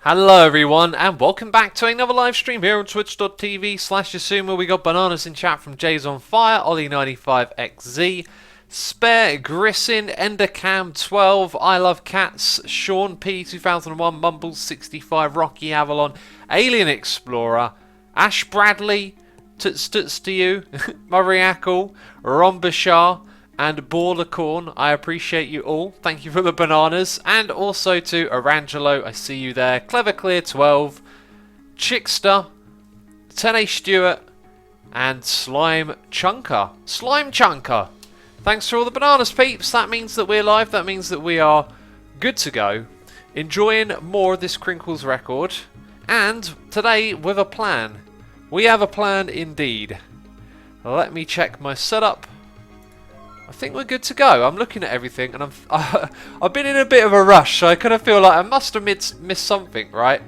Hello everyone and welcome back to another live stream here on twitch.tv/Asuma. We got bananas in chat from Jay's on Fire, Ollie95XZ, Spare, Grissin, Endercam12, I Love Cats, Sean P2001, Mumbles65, Rocky Avalon, Alien Explorer, Ash Bradley, Tuts to you, Murray Ron Bashar, and Borlacorn. I appreciate you all. Thank you for the bananas. And also to Arangelo, I see you there. Cleverclear12, Chickster, Tene Stewart, and Slime Chunker. Slime Chunker! Thanks for all the bananas, peeps. That means that we're live. That means that we are good to go. Enjoying more of this Crinkles record. And today with a plan. We have a plan indeed. Let me check my setup. I think we're good to go. I'm looking at everything and I've been in a bit of a rush, so I kind of feel like I must have missed something, right?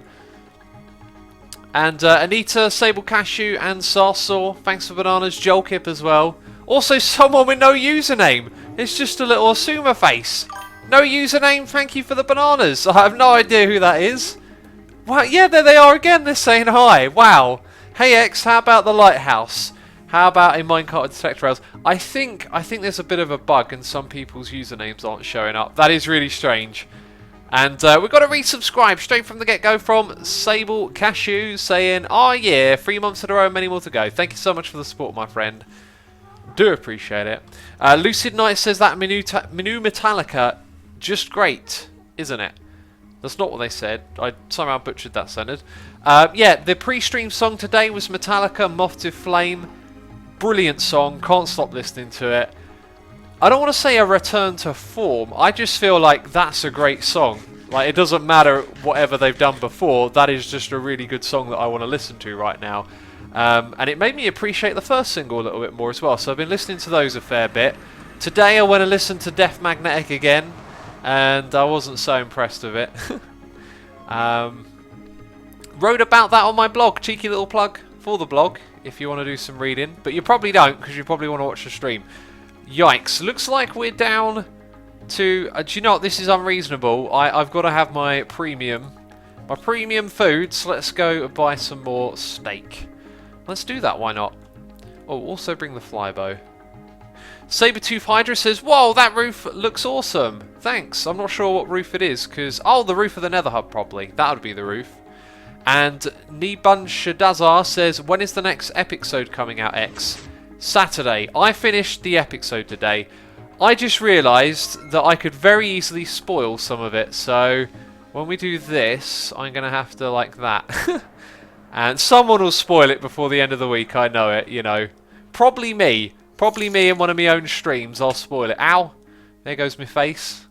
And Anita, Sable Cashew and Sarsaw, thanks for bananas. Jolkip as well. Also someone with no username. It's just a little Asuma face. No username, thank you for the bananas. I have no idea who that is. Well, yeah, there they are again. They're saying hi. Wow. Hey X, how about the lighthouse? How about a minecart detect rails? I think there's a bit of a bug and some people's usernames aren't showing up. That is really strange. And we've got to resubscribe straight from the get-go from Sable Cashew saying, oh yeah, 3 months in a row, many more to go. Thank you so much for the support, my friend. Do appreciate it. Lucid Knight says that Menu Metallica, just great, isn't it? That's not what they said. I somehow butchered that sentence. Yeah, the pre-stream song today was Metallica, Moth to Flame. Brilliant song, can't stop listening to it. I don't want to say a return to form, I just feel like that's a great song. Like, it doesn't matter whatever they've done before, that is just a really good song that I want to listen to right now. And it made me appreciate the first single a little bit more as well, so I've been listening to those a fair bit. Today I went and listened to Death Magnetic again, and I wasn't so impressed with it. Wrote about that on my blog, cheeky little plug for the blog. If you want to do some reading, but you probably don't because you probably want to watch the stream. Yikes, looks like we're down to, do you know what, this is unreasonable. I've got to have my premium food, so let's go buy some more steak. Let's do that, why not? Oh, also bring the flybow. Sabertooth Hydra says, whoa, that roof looks awesome. Thanks, I'm not sure what roof it is, because, oh, the roof of the Nether Hub probably, that would be the roof. And Nibun Shadazar says, when is the next Epilogue coming out, X? Saturday. I finished the Epilogue today. I just realised that I could very easily spoil some of it. So when we do this, I'm going to have to like that. And someone will spoil it before the end of the week. I know it, you know. Probably me. Probably me in one of my own streams. I'll spoil it. Ow. There goes my face.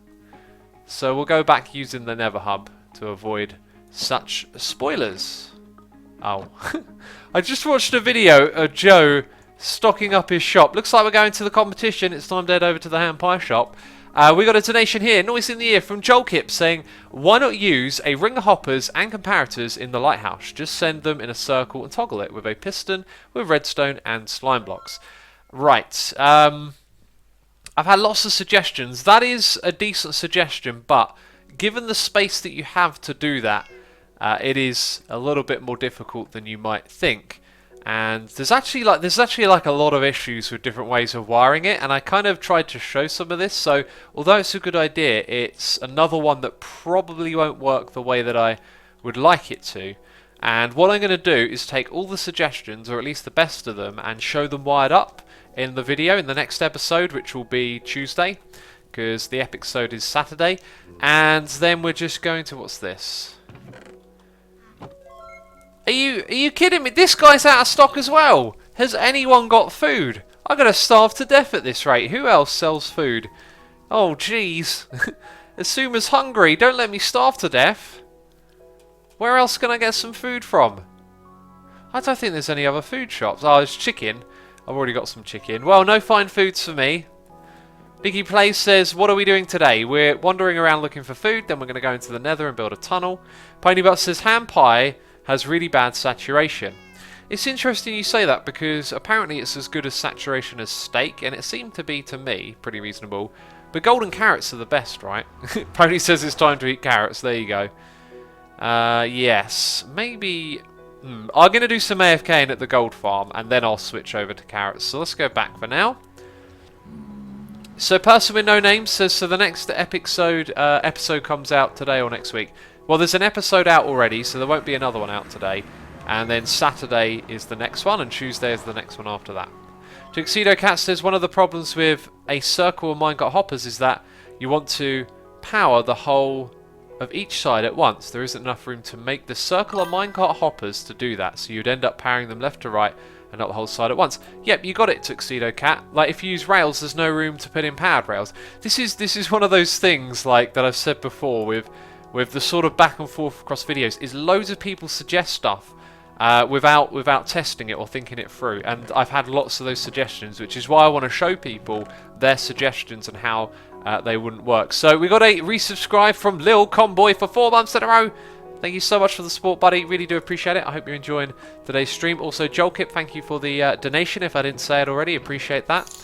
So we'll go back using the Nether Hub to avoid such spoilers. Oh. I just watched a video of Joe stocking up his shop. Looks like we're going to the competition. It's time to head over to the ham pie shop. We got a donation here, Noise in the Ear, from Jolkip saying, why not use a ring of hoppers and comparators in the lighthouse? Just send them in a circle and toggle it with a piston, with redstone and slime blocks. Right. I've had lots of suggestions. That is a decent suggestion, but given the space that you have to do that, it is a little bit more difficult than you might think, and there's actually like a lot of issues with different ways of wiring it, and I kind of tried to show some of this. So although it's a good idea, it's another one that probably won't work the way that I would like it to. And what I'm going to do is take all the suggestions, or at least the best of them, and show them wired up in the video in the next episode, which will be Tuesday, because the Epilogue is Saturday. And then we're just going to, what's this? Are you kidding me? This guy's out of stock as well. Has anyone got food? I'm going to starve to death at this rate. Who else sells food? Oh, jeez. Asuma's hungry. Don't let me starve to death. Where else can I get some food from? I don't think there's any other food shops. Oh, there's chicken. I've already got some chicken. Well, no fine foods for me. Diggy Plays says, what are we doing today? We're wandering around looking for food. Then we're going to go into the Nether and build a tunnel. Ponybutt says, ham pie has really bad saturation. It's interesting you say that, because apparently it's as good as saturation as steak, and it seemed to be, to me, pretty reasonable. But golden carrots are the best, right? Pony says it's time to eat carrots. There you go. Yes, maybe. I'm going to do some AFKing at the gold farm, and then I'll switch over to carrots. So let's go back for now. So person with no name says, so the next episode comes out today or next week. Well, there's an episode out already, so there won't be another one out today. And then Saturday is the next one, and Tuesday is the next one after that. Tuxedo Cat says, one of the problems with a circle of minecart hoppers is that you want to power the whole of each side at once. There isn't enough room to make the circle of minecart hoppers to do that, so you'd end up powering them left to right and not the whole side at once. Yep, you got it, Tuxedo Cat. Like, if you use rails, there's no room to put in powered rails. This is one of those things, like, that I've said before with the sort of back and forth across videos, is loads of people suggest stuff without testing it or thinking it through, and I've had lots of those suggestions, which is why I want to show people their suggestions and how they wouldn't work. So we got a resubscribe from Lil Conboy for 4 months in a row. Thank you so much for the support, buddy. Really do appreciate it. I hope you're enjoying today's stream. Also, Jolkip, thank you for the donation, if I didn't say it already. Appreciate that.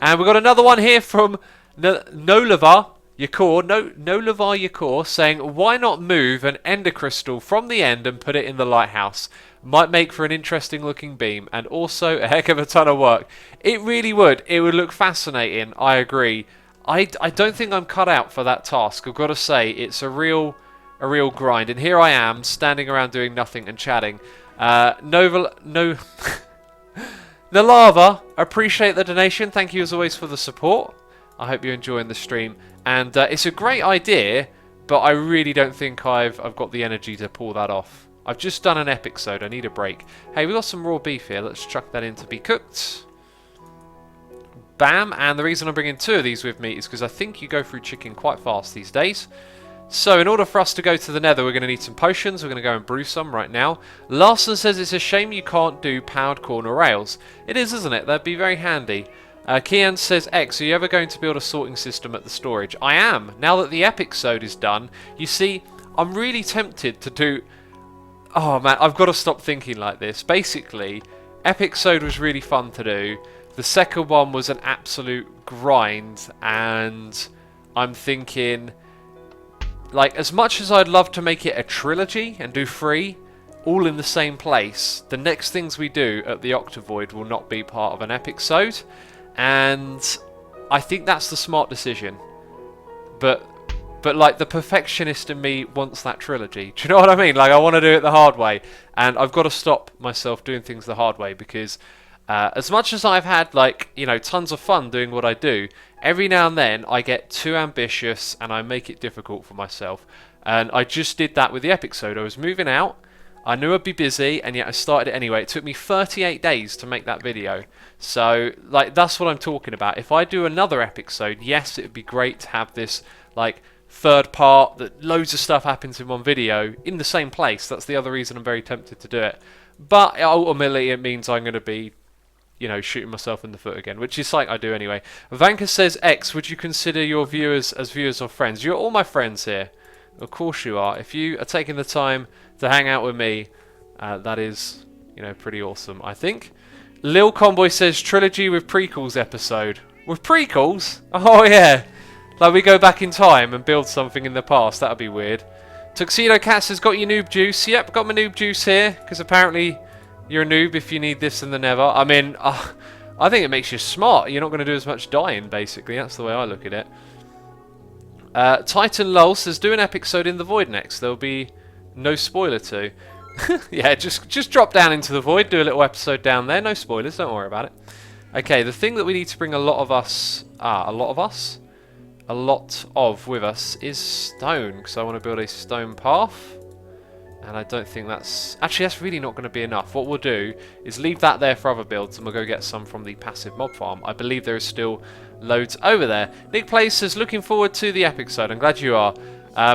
And we got another one here from Nolavar Yakor saying, why not move an ender crystal from the end and put it in the lighthouse? Might make for an interesting looking beam, and also a heck of a ton of work. It really would. It would look fascinating, I agree. I don't think I'm cut out for that task. I've got to say, it's a real grind. And here I am, standing around doing nothing and chatting. Nalava, appreciate the donation. Thank you as always for the support. I hope you're enjoying the stream. And it's a great idea, but I really don't think I've got the energy to pull that off. I've just done an episode. I need a break. Hey, we got some raw beef here. Let's chuck that in to be cooked. Bam. And the reason I'm bringing 2 of these with me is because I think you go through chicken quite fast these days. So in order for us to go to the Nether, we're going to need some potions. We're going to go and brew some right now. Larson says it's a shame you can't do powered corner rails. It is, isn't it? That'd be very handy. Kian says, X, are you ever going to build a sorting system at the storage? I am. Now that the episode is done, you see, I'm really tempted to do... Oh man, I've got to stop thinking like this. Basically, episode was really fun to do. The second one was an absolute grind, and I'm thinking, like, as much as I'd love to make it a trilogy and do 3, all in the same place, the next things we do at the Octavoid will not be part of an episode, and I think that's the smart decision. But like, the perfectionist in me wants that trilogy. Do you know what I mean? Like, I want to do it the hard way, and I've got to stop myself doing things the hard way, because as much as I've had, like, you know, tons of fun doing what I do, every now and then I get too ambitious and I make it difficult for myself. And I just did that with the episode. I was moving out, I knew I'd be busy, and yet I started it anyway. It took me 38 days to make that video. So, like, that's what I'm talking about. If I do another episode, yes, it would be great to have this, like, third part that loads of stuff happens in one video in the same place. That's the other reason I'm very tempted to do it. But ultimately it means I'm going to be, you know, shooting myself in the foot again, which is like I do anyway. Vanka says, X, would you consider your viewers as viewers or friends? You're all my friends here. Of course you are. If you are taking the time to hang out with me, that is, you know, pretty awesome, I think. Lil Conboy says, trilogy with prequels episode. With prequels? Oh yeah. Like, we go back in time and build something in the past. That would be weird. Tuxedo Cats has got your noob juice. Yep, got my noob juice here, because apparently you're a noob if you need this in the Nether. I mean, I think it makes you smart. You're not going to do as much dying, basically. That's the way I look at it. Titan Lol says, do an episode in the Void next. There'll be no spoiler to. Yeah, just drop down into the Void, do a little episode down there. No spoilers, don't worry about it. Okay, the thing that we need to bring a lot of with us is stone, because I want to build a stone path, and I don't think that's really not going to be enough. What we'll do is leave that there for other builds, and we'll go get some from the passive mob farm. I believe there is still loads over there. Nick Plays says, looking forward to the episode. I'm glad you are.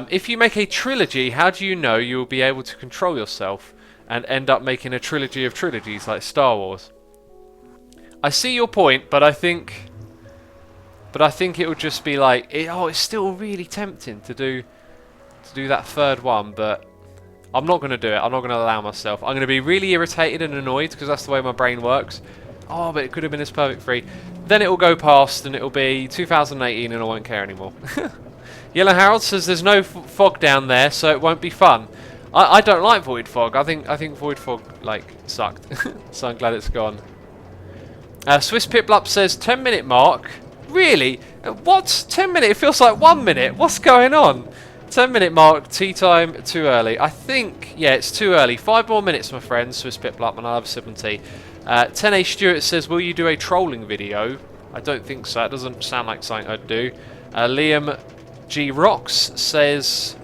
If you make a trilogy, how do you know you will be able to control yourself and end up making a trilogy of trilogies like Star Wars? I see your point, but I think it would just be like, it's still really tempting to do that third one, but I'm not going to do it. I'm not going to allow myself. I'm going to be really irritated and annoyed, because that's the way my brain works. Oh, but it could have been this perfect 3. Then it will go past, and it will be 2018, and I won't care anymore. Yellow Harold says there's no fog down there, so it won't be fun. I don't like Void Fog. I think Void Fog like sucked. So I'm glad it's gone. Swiss Piplup says 10-minute mark. Really? What? 10 minute? It feels like 1 minute. What's going on? 10-minute mark. Tea time. Too early. I think, yeah, it's too early. 5 more minutes, my friends. Swiss Piplup, and I'll have a sip of tea. 10A Stewart says, will you do a trolling video? I don't think so. It doesn't sound like something I'd do. Liam G Rocks says,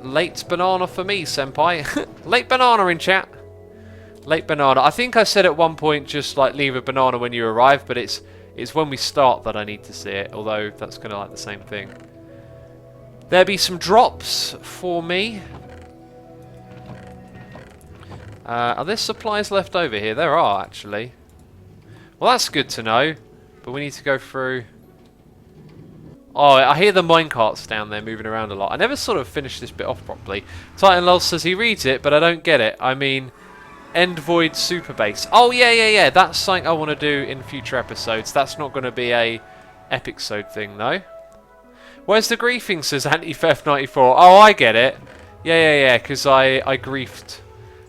late banana for me, senpai. Late banana in chat. Late banana. I think I said at one point just like leave a banana when you arrive, but it's when we start that I need to see it, although that's kind of like the same thing. There be some drops for me. Are there supplies left over here? There are, actually. Well, that's good to know, but we need to go through... Oh, I hear the minecarts down there moving around a lot. I never sort of finished this bit off properly. Titan Lol says he reads it, but I don't get it. I mean... End Void Super Base. Oh, yeah. That's something I want to do in future episodes. That's not going to be a Epicsode thing, though. Where's the griefing, says Anti-Theft94. Oh, I get it. Yeah, because I griefed.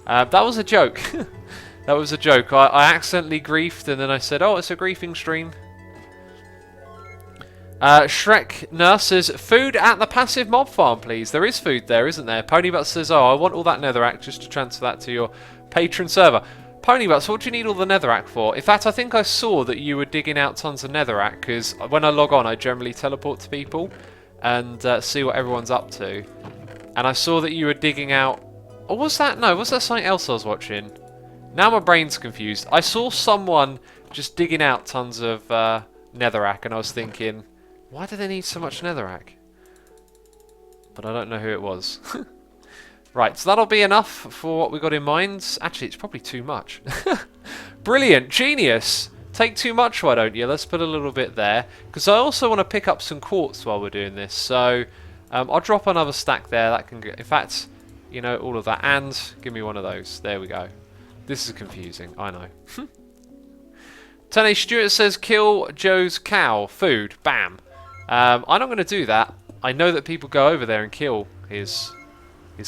That was a joke. That was a joke. I accidentally griefed, and then I said, oh, it's a griefing stream. Shrek Nurse says, food at the passive mob farm, please. There is food there, isn't there? Ponybut says, oh, I want all that netherrack just to transfer that to your patron server. Ponybutts, what do you need all the netherrack for? In fact, I think I saw that you were digging out tons of netherrack, because when I log on, I generally teleport to people and see what everyone's up to. And I saw that you were digging out... Oh, was that? No, was that something else I was watching? Now my brain's confused. I saw someone just digging out tons of netherrack, and I was thinking, why do they need so much netherrack? But I don't know who it was. Right, so that'll be enough for what we got in mind. Actually, it's probably too much. Brilliant, genius. Take too much, why don't you? Let's put a little bit there. Because I also want to pick up some quartz while we're doing this. So I'll drop another stack there. That can get, in fact, you know, all of that. And give me one of those. There we go. This is confusing, I know. Tony Stewart says, kill Joe's cow. Food. Bam. I'm not going to do that. I know that people go over there and kill his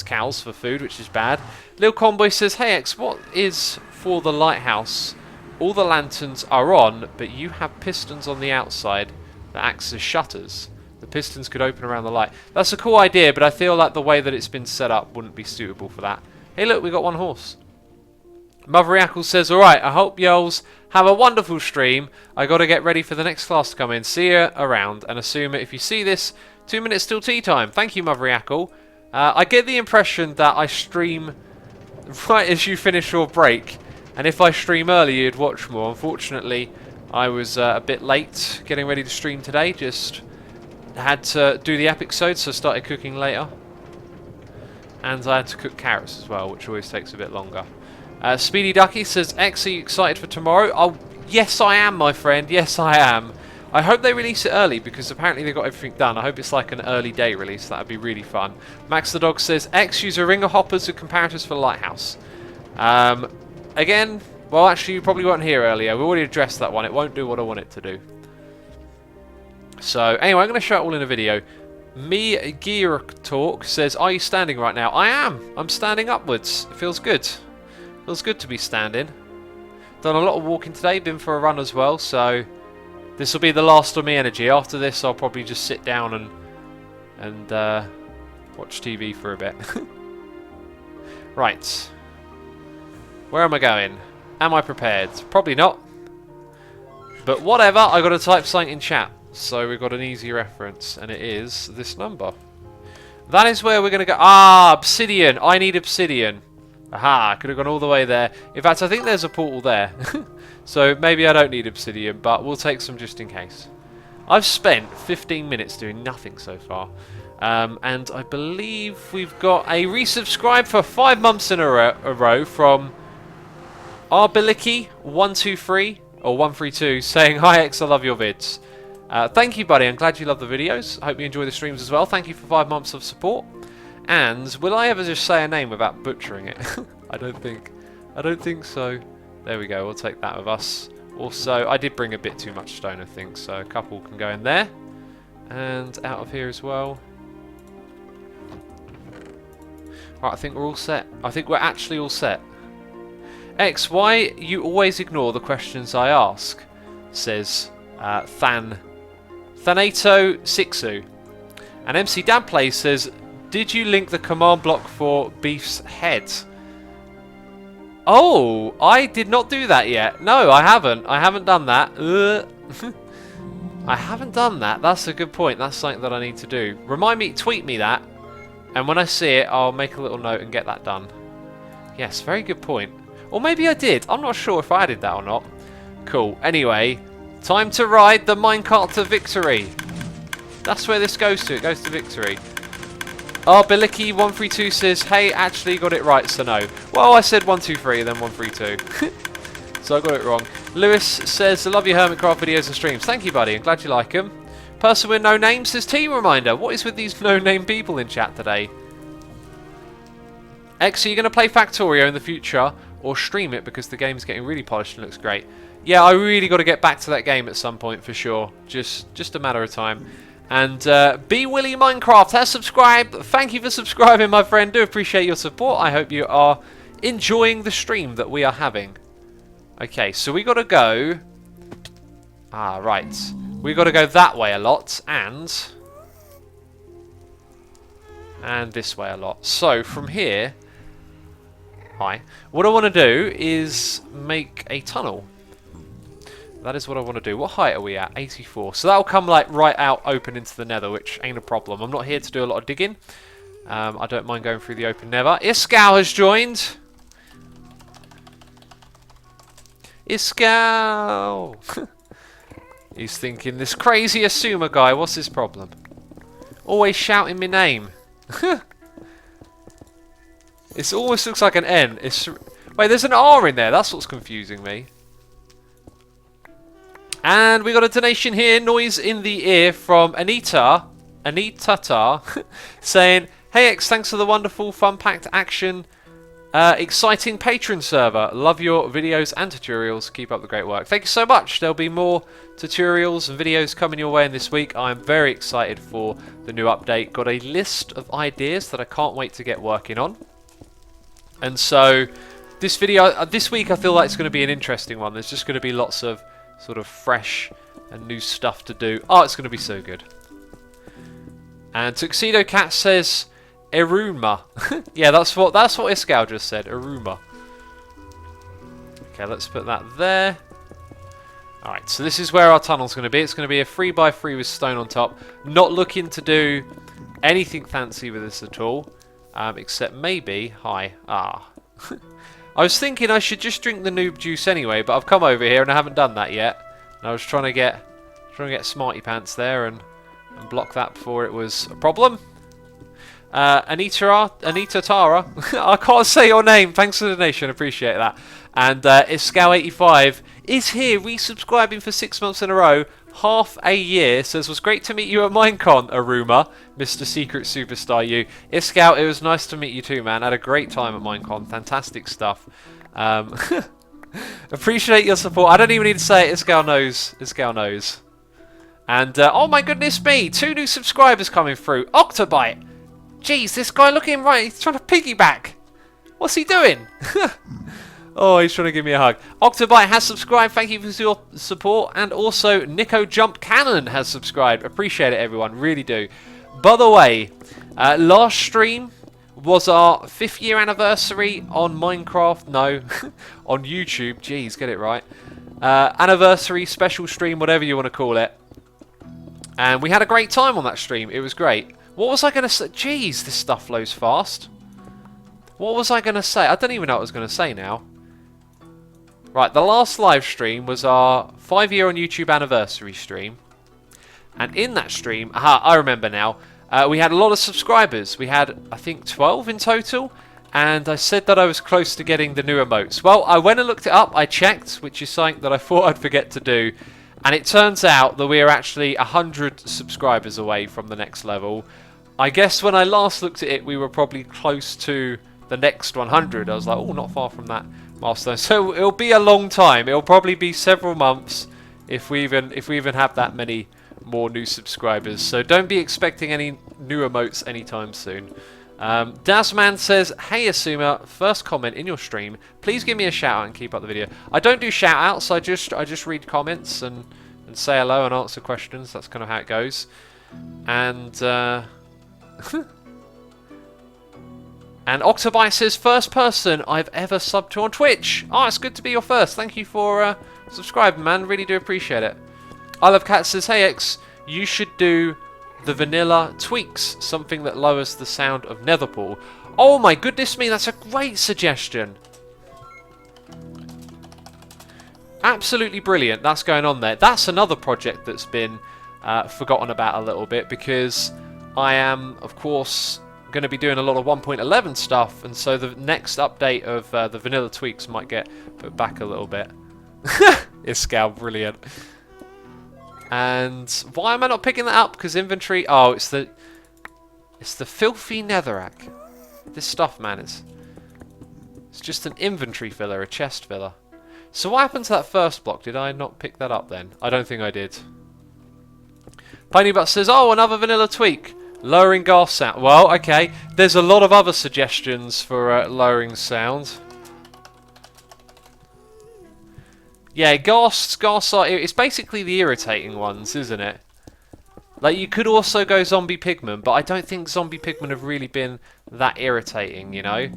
cows for food, which is bad. Lil Conboy says, hey X, what is for the lighthouse? All the lanterns are on, but you have pistons on the outside that acts as shutters. The pistons could open around the light. That's a cool idea, but I feel like the way that it's been set up wouldn't be suitable for that. Hey look, we got one horse. Mother Yackle says, alright, I hope y'alls have a wonderful stream. I got to get ready for the next class to come in. See you around, and assume if you see this, 2 minutes till tea time. Thank you, Mother Yackle. I get the impression that I stream right as you finish your break, and if I stream early you'd watch more. Unfortunately, I was a bit late getting ready to stream today, just had to do the Epicsode, so I started cooking later. And I had to cook carrots as well, which always takes a bit longer. Speedy Ducky says, X, are you excited for tomorrow? Oh, yes I am, my friend, yes I am. I hope they release it early, because apparently they got everything done. I hope it's like an early day release. That would be really fun. Max the Dog says, X, use a ring of hoppers with comparators for Lighthouse. Again, well, actually, you probably weren't here earlier. We already addressed that one. It won't do what I want it to do. So, anyway, I'm going to show it all in a video. Me Gear Talk says, are you standing right now? I am. I'm standing upwards. It feels good. Feels good to be standing. Done a lot of walking today. Been for a run as well, so... This will be the last of me energy. After this, I'll probably just sit down and watch TV for a bit. Right. Where am I going? Am I prepared? Probably not. But whatever, I got to type something in chat. So we've got an easy reference, and it is this number. That is where we're going to go. Ah, obsidian. I need obsidian. Aha, could have gone all the way there. In fact, I think there's a portal there. So maybe I don't need obsidian, but we'll take some just in case. I've spent 15 minutes doing nothing so far. And I believe we've got a resubscribe for 5 months in a row from Arbiliki123 or 132 saying, hi X, I love your vids. Thank you, buddy. I'm glad you love the videos. I hope you enjoy the streams as well. Thank you for 5 months of support. And will I ever just say a name without butchering it? I don't think so. There we go, we'll take that with us. Also, I did bring a bit too much stone, I think, so a couple can go in there. And out of here as well. Right, I think we're all set. I think we're actually all set. X, why you always ignore the questions I ask? Says Thanato Sixu. And MC Dadplay says, did you link the command block for Beef's head? Oh, I did not do that yet. No, I haven't. I haven't done that. I haven't done that. That's a good point. That's something that I need to do. Remind me, tweet me that. And when I see it, I'll make a little note and get that done. Yes, very good point. Or maybe I did. I'm not sure if I did that or not. Cool. Anyway, time to ride the minecart to victory. That's where this goes to. It goes to victory. Oh, Billicky132 says, hey, actually got it right, so no. Well, I said 123, then 132. So I got it wrong. Lewis says, I love your Hermitcraft videos and streams. Thank you, buddy. I'm glad you like them. Person with no name says, team reminder. What is with these no-name people in chat today? X, are you going to play Factorio in the future or stream it because the game's getting really polished and looks great? Yeah, I really got to get back to that game at some point for sure. Just a matter of time. And B Willie Minecraft has subscribed. Thank you for subscribing, my friend. Do appreciate your support. I hope you are enjoying the stream that we are having. Okay, so we got to go. Ah, right. We got to go that way a lot, and this way a lot. So from here, hi. What I want to do is make a tunnel. That is what I want to do. What height are we at? 84. So that'll come like right out open into the Nether, which ain't a problem. I'm not here to do a lot of digging. I don't mind going through the open Nether. Iskau has joined. Iskau! He's thinking, this crazy Asuma guy, what's his problem? Always shouting my name. It almost looks like an N. Wait, there's an R in there. That's what's confusing me. And we got a donation here, noise in the ear, from Anita saying, hey X, thanks for the wonderful, fun-packed action, exciting patron server. Love your videos and tutorials. Keep up the great work. Thank you so much. There'll be more tutorials and videos coming your way in this week. I'm very excited for the new update. Got a list of ideas that I can't wait to get working on. And so this video, this week I feel like it's going to be an interesting one. There's just going to be lots of sort of fresh and new stuff to do. Oh, it's going to be so good. And Tuxedo Cat says Eruma. Yeah, that's what Iskau just said. Eruma. Okay, let's put that there. Alright, so this is where our tunnel's going to be. It's going to be a 3x3 with stone on top. Not looking to do anything fancy with this at all. Except maybe... Hi. Ah. I was thinking I should just drink the noob juice anyway, but I've come over here and I haven't done that yet. And I was trying to get smarty pants there and block that before it was a problem. Anita Tara, I can't say your name. Thanks for the donation, appreciate that. And Iskau85 is here, resubscribing for 6 months in a row, half a year. Says, was great to meet you at Minecon, Aruma, Mr. Secret Superstar you. Iskau, it was nice to meet you too, man. Had a great time at Minecon, fantastic stuff. Appreciate your support. I don't even need to say it, Iskau knows. Iskau knows. And, oh my goodness me, 2 new subscribers coming through. Octobite! Jeez, this guy looking right, he's trying to piggyback. What's he doing? Oh, he's trying to give me a hug. Octobite has subscribed, thank you for your support. And also, Nico Jump Cannon has subscribed. Appreciate it, everyone, really do. By the way, last stream was our 5th year anniversary on Minecraft. No, on YouTube. Jeez, get it right. Anniversary, special stream, whatever you want to call it. And we had a great time on that stream. It was great. What was I going to say? Jeez, this stuff flows fast. What was I going to say? I don't even know what I was going to say now. Right, the last live stream was our 5-year on YouTube anniversary stream. And in that stream, I remember now, we had a lot of subscribers. We had, I think, 12 in total. And I said that I was close to getting the new emotes. Well, I went and looked it up. I checked, which is something that I thought I'd forget to do. And it turns out that we are actually 100 subscribers away from the next level. I guess when I last looked at it, we were probably close to the next 100. I was like, oh, not far from that milestone. So it'll be a long time. It'll probably be several months if we even have that many more new subscribers. So don't be expecting any new emotes anytime soon. Dasman says, hey Asuma, first comment in your stream. Please give me a shout out and keep up the video. I don't do shout outs, I just read comments and say hello and answer questions. That's kind of how it goes. And and Octobi says, first person I've ever subbed to on Twitch. Oh, it's good to be your first. Thank you for subscribing, man. Really do appreciate it. I Love Cat says, hey X, you should do the vanilla tweaks, something that lowers the sound of Nether portal. Oh my goodness me, that's a great suggestion. Absolutely brilliant. That's going on there. That's another project that's been forgotten about a little bit, because I am, of course, going to be doing a lot of 1.11 stuff, and so the next update of the vanilla tweaks might get put back a little bit. Iscal, brilliant. And why am I not picking that up? Because inventory. Oh, it's the filthy netherrack. This stuff, man, it's just an inventory filler, a chest filler. So what happened to that first block? Did I not pick that up then? I don't think I did. Pineybutt says, oh, another vanilla tweak. Lowering ghast sound. Well, okay. There's a lot of other suggestions for lowering sound. Yeah, ghasts are... It's basically the irritating ones, isn't it? Like, you could also go zombie pigmen, but I don't think zombie pigmen have really been that irritating, you know?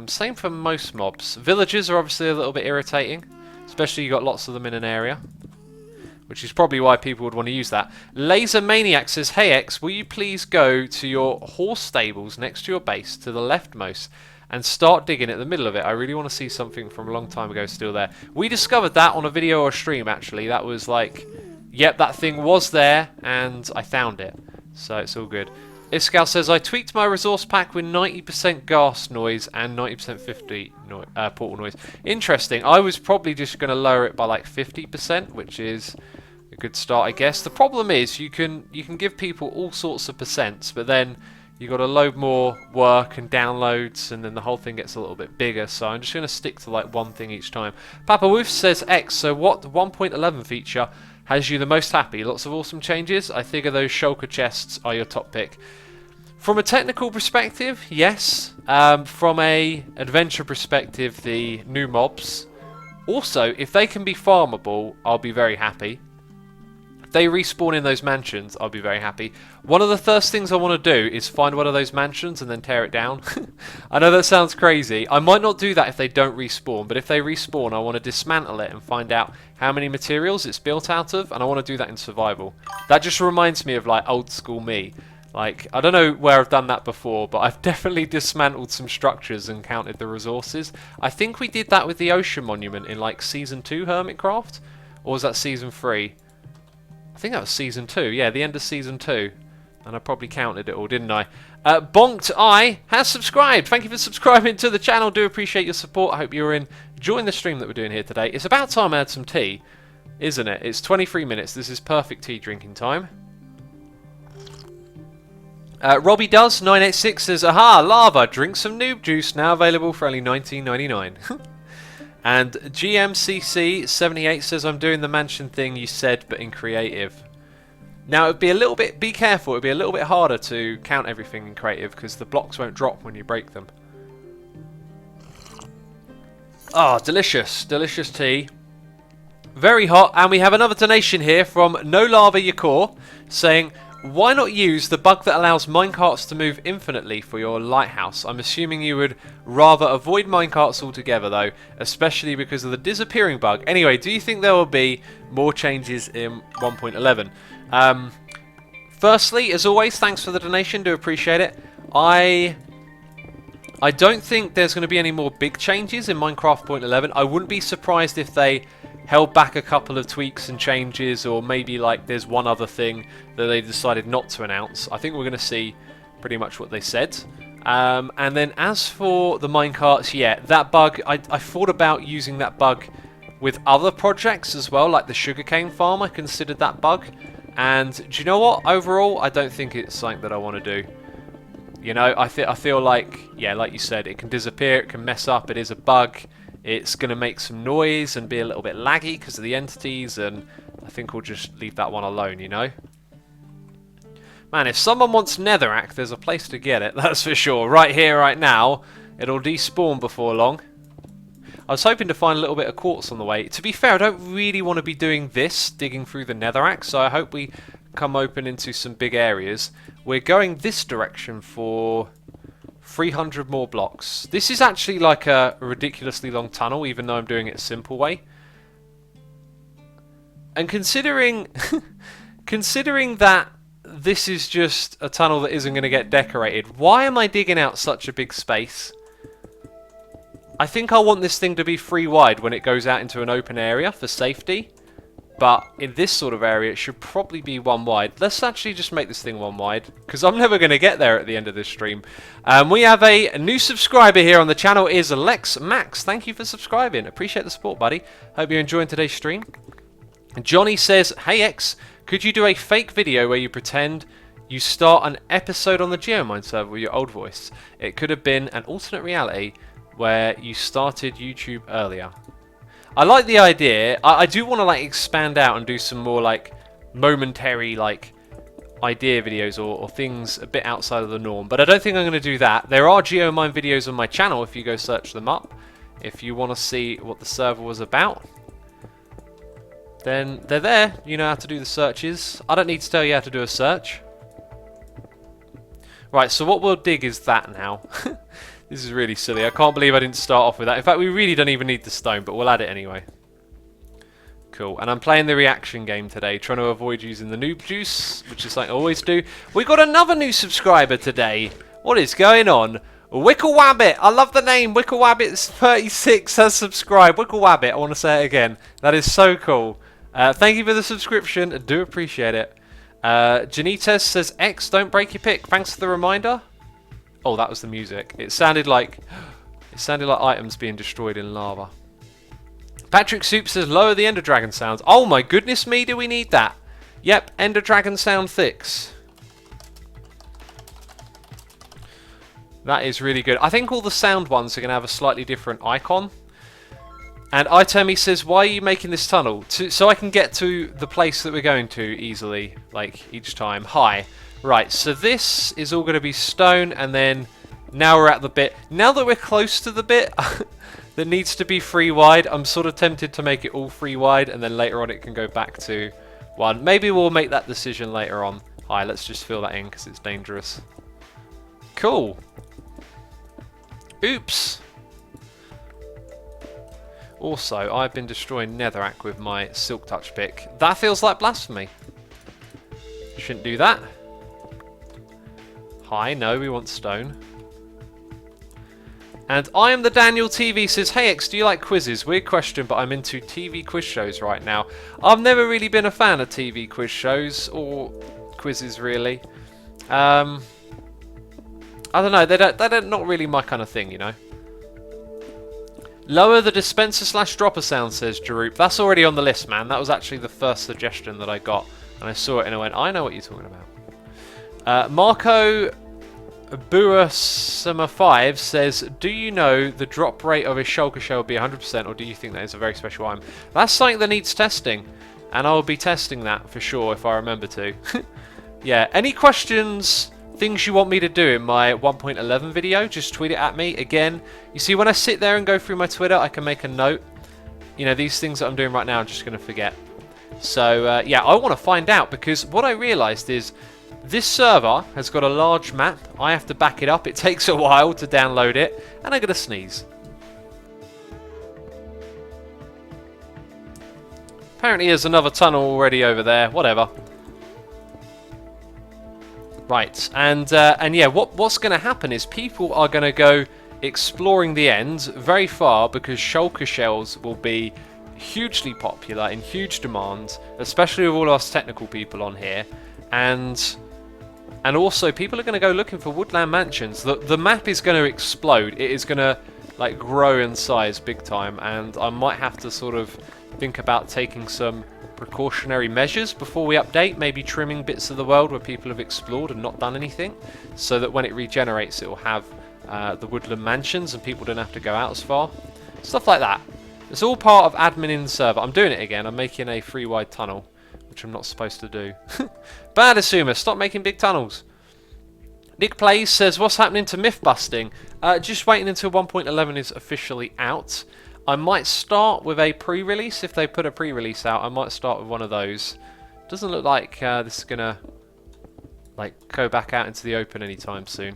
Same for most mobs. Villagers are obviously a little bit irritating, especially you got lots of them in an area, which is probably why people would want to use that. Laser Maniac says, hey X, will you please go to your horse stables next to your base, to the leftmost, and start digging at the middle of it? I really want to see something from a long time ago still there. We discovered that on a video or stream, actually. That was like, yep, that thing was there, and I found it. So it's all good. Iscal says, I tweaked my resource pack with 90% ghast noise and 90% 50 portal noise. Interesting. I was probably just going to lower it by like 50%, which is a good start, I guess. The problem is you can give people all sorts of percents, but then you got to load more work and downloads, and then the whole thing gets a little bit bigger. So I'm just going to stick to like one thing each time. Papa Wolf says, X, so what 1.11 feature has you the most happy? Lots of awesome changes. I figure those shulker chests are your top pick. From a technical perspective, yes. From a adventure perspective, the new mobs. Also, if they can be farmable, I'll be very happy. If they respawn in those mansions, I'll be very happy. One of the first things I want to do is find one of those mansions and then tear it down. I know that sounds crazy. I might not do that if they don't respawn, but if they respawn, I want to dismantle it and find out how many materials it's built out of, and I want to do that in survival. That just reminds me of like old school me. Like, I don't know where I've done that before, but I've definitely dismantled some structures and counted the resources. I think we did that with the Ocean Monument in, like, Season 2 Hermitcraft? Or was that Season 3? I think that was Season 2. Yeah, the end of Season 2. And I probably counted it all, didn't I? Bonked Eye has subscribed. Thank you for subscribing to the channel. Do appreciate your support. I hope you're enjoying the stream that we're doing here today. It's about time I had some tea, isn't it? It's 23 minutes. This is perfect tea drinking time. Robbie Does 986 says, aha, lava, drink some noob juice, now available for only $19.99. And GMCC 78 says, I'm doing the mansion thing you said, but in creative. Now it'd be a little bit, be careful, it'd be a little bit harder to count everything in creative because the blocks won't drop when you break them. Ah, delicious, delicious tea. Very hot, and we have another donation here from No Lava Yakor saying, why not use the bug that allows minecarts to move infinitely for your lighthouse? I'm assuming you would rather avoid minecarts altogether though, especially because of the disappearing bug. Anyway, do you think there will be more changes in 1.11? Firstly, as always, thanks for the donation, do appreciate it. I don't think there's going to be any more big changes in Minecraft 0.11. I wouldn't be surprised if they held back a couple of tweaks and changes, or maybe like there's one other thing that they decided not to announce. I think we're going to see pretty much what they said. And then as for the minecarts, yeah, that bug, I thought about using that bug with other projects as well, like the sugarcane farm. I considered that bug, and do you know what? Overall, I don't think it's something that I want to do. You know, I feel like, yeah, like you said, it can disappear, it can mess up, it is a bug. It's going to make some noise and be a little bit laggy because of the entities, and I think we'll just leave that one alone, you know. Man, if someone wants netherrack, there's a place to get it, that's for sure. Right here, right now. It'll despawn before long. I was hoping to find a little bit of quartz on the way. To be fair, I don't really want to be doing this, digging through the netherrack, so I hope we come open into some big areas. We're going this direction for 300 more blocks. This is actually like a ridiculously long tunnel, even though I'm doing it a simple way. And considering considering that this is just a tunnel that isn't going to get decorated, why am I digging out such a big space? I think I want this thing to be 3 wide when it goes out into an open area for safety. But in this sort of area, it should probably be 1 wide. Let's actually just make this thing 1 wide, because I'm never going to get there at the end of this stream. We have a new subscriber here on the channel, is Lex Max. Thank you for subscribing. Appreciate the support, buddy. Hope you're enjoying today's stream. Johnny says, hey X, could you do a fake video where you pretend you start an episode on the Geomine server with your old voice? It could have been an alternate reality where you started YouTube earlier. I like the idea. I do want to like expand out and do some more like momentary like idea videos or things a bit outside of the norm, but I don't think I'm going to do that. There are Geomine videos on my channel if you go search them up. If you want to see what the server was about, then they're there. You know how to do the searches. I don't need to tell you how to do a search. Right, so what we'll dig is that now. This is really silly. I can't believe I didn't start off with that. In fact, we really don't even need the stone, but we'll add it anyway. Cool. And I'm playing the reaction game today, trying to avoid using the noob juice, which is something I always do. We got another new subscriber today. What is going on? Wicklewabbit. I love the name. Wicklewabbit36 has subscribed. Wicklewabbit. I want to say it again. That is so cool. Thank you for the subscription. I do appreciate it. Janites says, X, don't break your pick. Thanks for the reminder. Oh, that was the music. It sounded like items being destroyed in lava. Patrick Soup says, lower the Ender Dragon sounds. Oh my goodness me, do we need that? Yep, Ender Dragon sound fix. That is really good. I think all the sound ones are going to have a slightly different icon. And Itemi says, why are you making this tunnel? So I can get to the place that we're going to easily, like each time. Hi. Right, so this is all going to be stone, and then now we're at the bit. Now that we're close to the bit that needs to be 3 wide, I'm sort of tempted to make it all 3 wide, and then later on it can go back to 1. Maybe we'll make that decision later on. Hi, let's just fill that in because it's dangerous. Cool. Oops. Also, I've been destroying netherrack with my silk touch pick. That feels like blasphemy. Shouldn't do that. Hi, no, we want stone. And I am the Daniel TV says, hey X, do you like quizzes? Weird question, but I'm into TV quiz shows right now. I've never really been a fan of TV quiz shows or quizzes really. I don't know, they're not really my kind of thing, you know. Lower the dispenser / dropper sound, says Jaroop. That's already on the list, man. That was actually the first suggestion that I got. And I saw it and I went, I know what you're talking about. Marco Buasama5 says, do you know the drop rate of a Shulker shell will be 100%, or do you think that is a very special item? That's something that needs testing. And I will be testing that for sure if I remember to. Yeah, any questions, things you want me to do in my 1.11 video, just tweet it at me. Again, you see when I sit there and go through my Twitter, I can make a note. You know, these things that I'm doing right now, I'm just going to forget. So, yeah, I want to find out, because what I realised is this server has got a large map. I have to back it up. It takes a while to download it, and I'm going to sneeze. Apparently there's another tunnel already over there. Whatever. Right, and yeah, what's going to happen is people are going to go exploring the ends very far, because Shulker shells will be hugely popular, in huge demand, especially with all us technical people on here, and also people are going to go looking for woodland mansions. The map is going to explode. It is going to like grow in size big time, and I might have to sort of think about taking some precautionary measures before we update, maybe trimming bits of the world where people have explored and not done anything, so that when it regenerates it will have the woodland mansions and people don't have to go out as far. Stuff like that. It's all part of admin in the server. I'm doing it again. I'm making a 3 wide tunnel which I'm not supposed to do. Bad assumer, stop making big tunnels. Nick Plays says, what's happening to myth busting? Just waiting until 1.11 is officially out. I might start with a pre-release. If they put a pre-release out, I might start with one of those. Doesn't look like this is gonna go back out into the open anytime soon.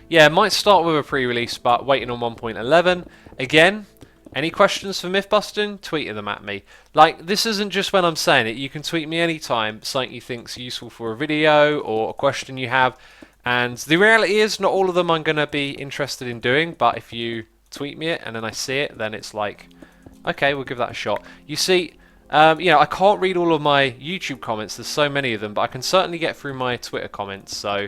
Yeah, might start with a pre-release, but waiting on 1.11. Again, any questions for myth busting? Tweet them at me. Like, this isn't just when I'm saying it. You can tweet me anytime, something you think's useful for a video or a question you have. And the reality is, not all of them I'm going to be interested in doing, but if you tweet me it and then I see it, then it's like, okay, we'll give that a shot. You see, you know, I can't read all of my YouTube comments. There's so many of them, but I can certainly get through my Twitter comments. So,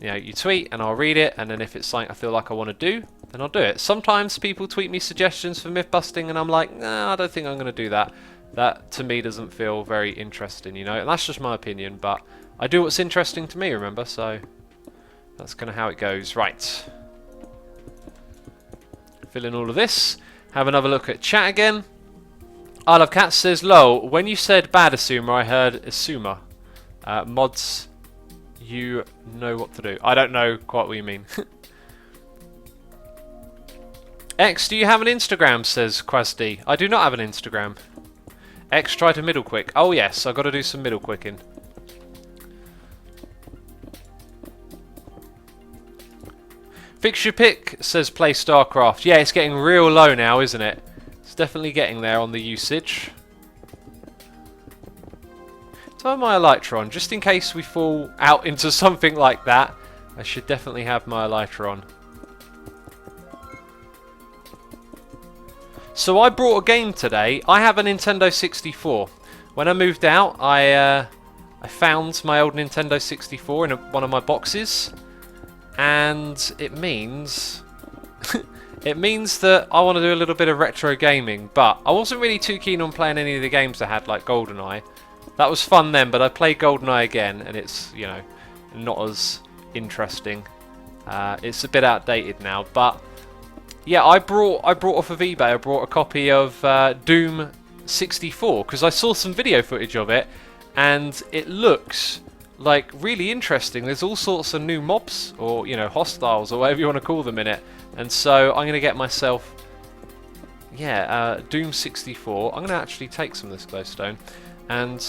you know, you tweet and I'll read it, and then if it's something I feel like I want to do, then I'll do it. Sometimes people tweet me suggestions for myth busting and I'm like, nah, I don't think I'm going to do that. That to me doesn't feel very interesting, you know, and that's just my opinion, but I do what's interesting to me, remember, so that's kind of how it goes. Right. Fill in all of this. Have another look at chat again. I Love Cats says, lol, when you said bad assumer, I heard assumer. Mods, you know what to do. I don't know quite what you mean. X, do you have an Instagram? Says Quasd. I do not have an Instagram. X, try to middle quick. Oh yes, I've got to do some middle quicking. Fixture pick says play StarCraft. Yeah, it's getting real low now, isn't it? It's definitely getting there on the usage. Do I have my elytra on? Just in case we fall out into something like that, I should definitely have my elytra on. So I brought a game today. I have a Nintendo 64. When I moved out, I found my old Nintendo 64 in one of my boxes, and it means it means that I want to do a little bit of retro gaming. But I wasn't really too keen on playing any of the games I had, like GoldenEye. That was fun then, but I played GoldenEye again, and it's, you know, not as interesting. It's a bit outdated now, but. Yeah, I brought off of eBay. I brought a copy of Doom 64 because I saw some video footage of it, and it looks like really interesting. There's all sorts of new mobs, or you know, hostiles, or whatever you want to call them in it. And so I'm going to get myself, yeah, Doom 64. I'm going to actually take some of this glowstone and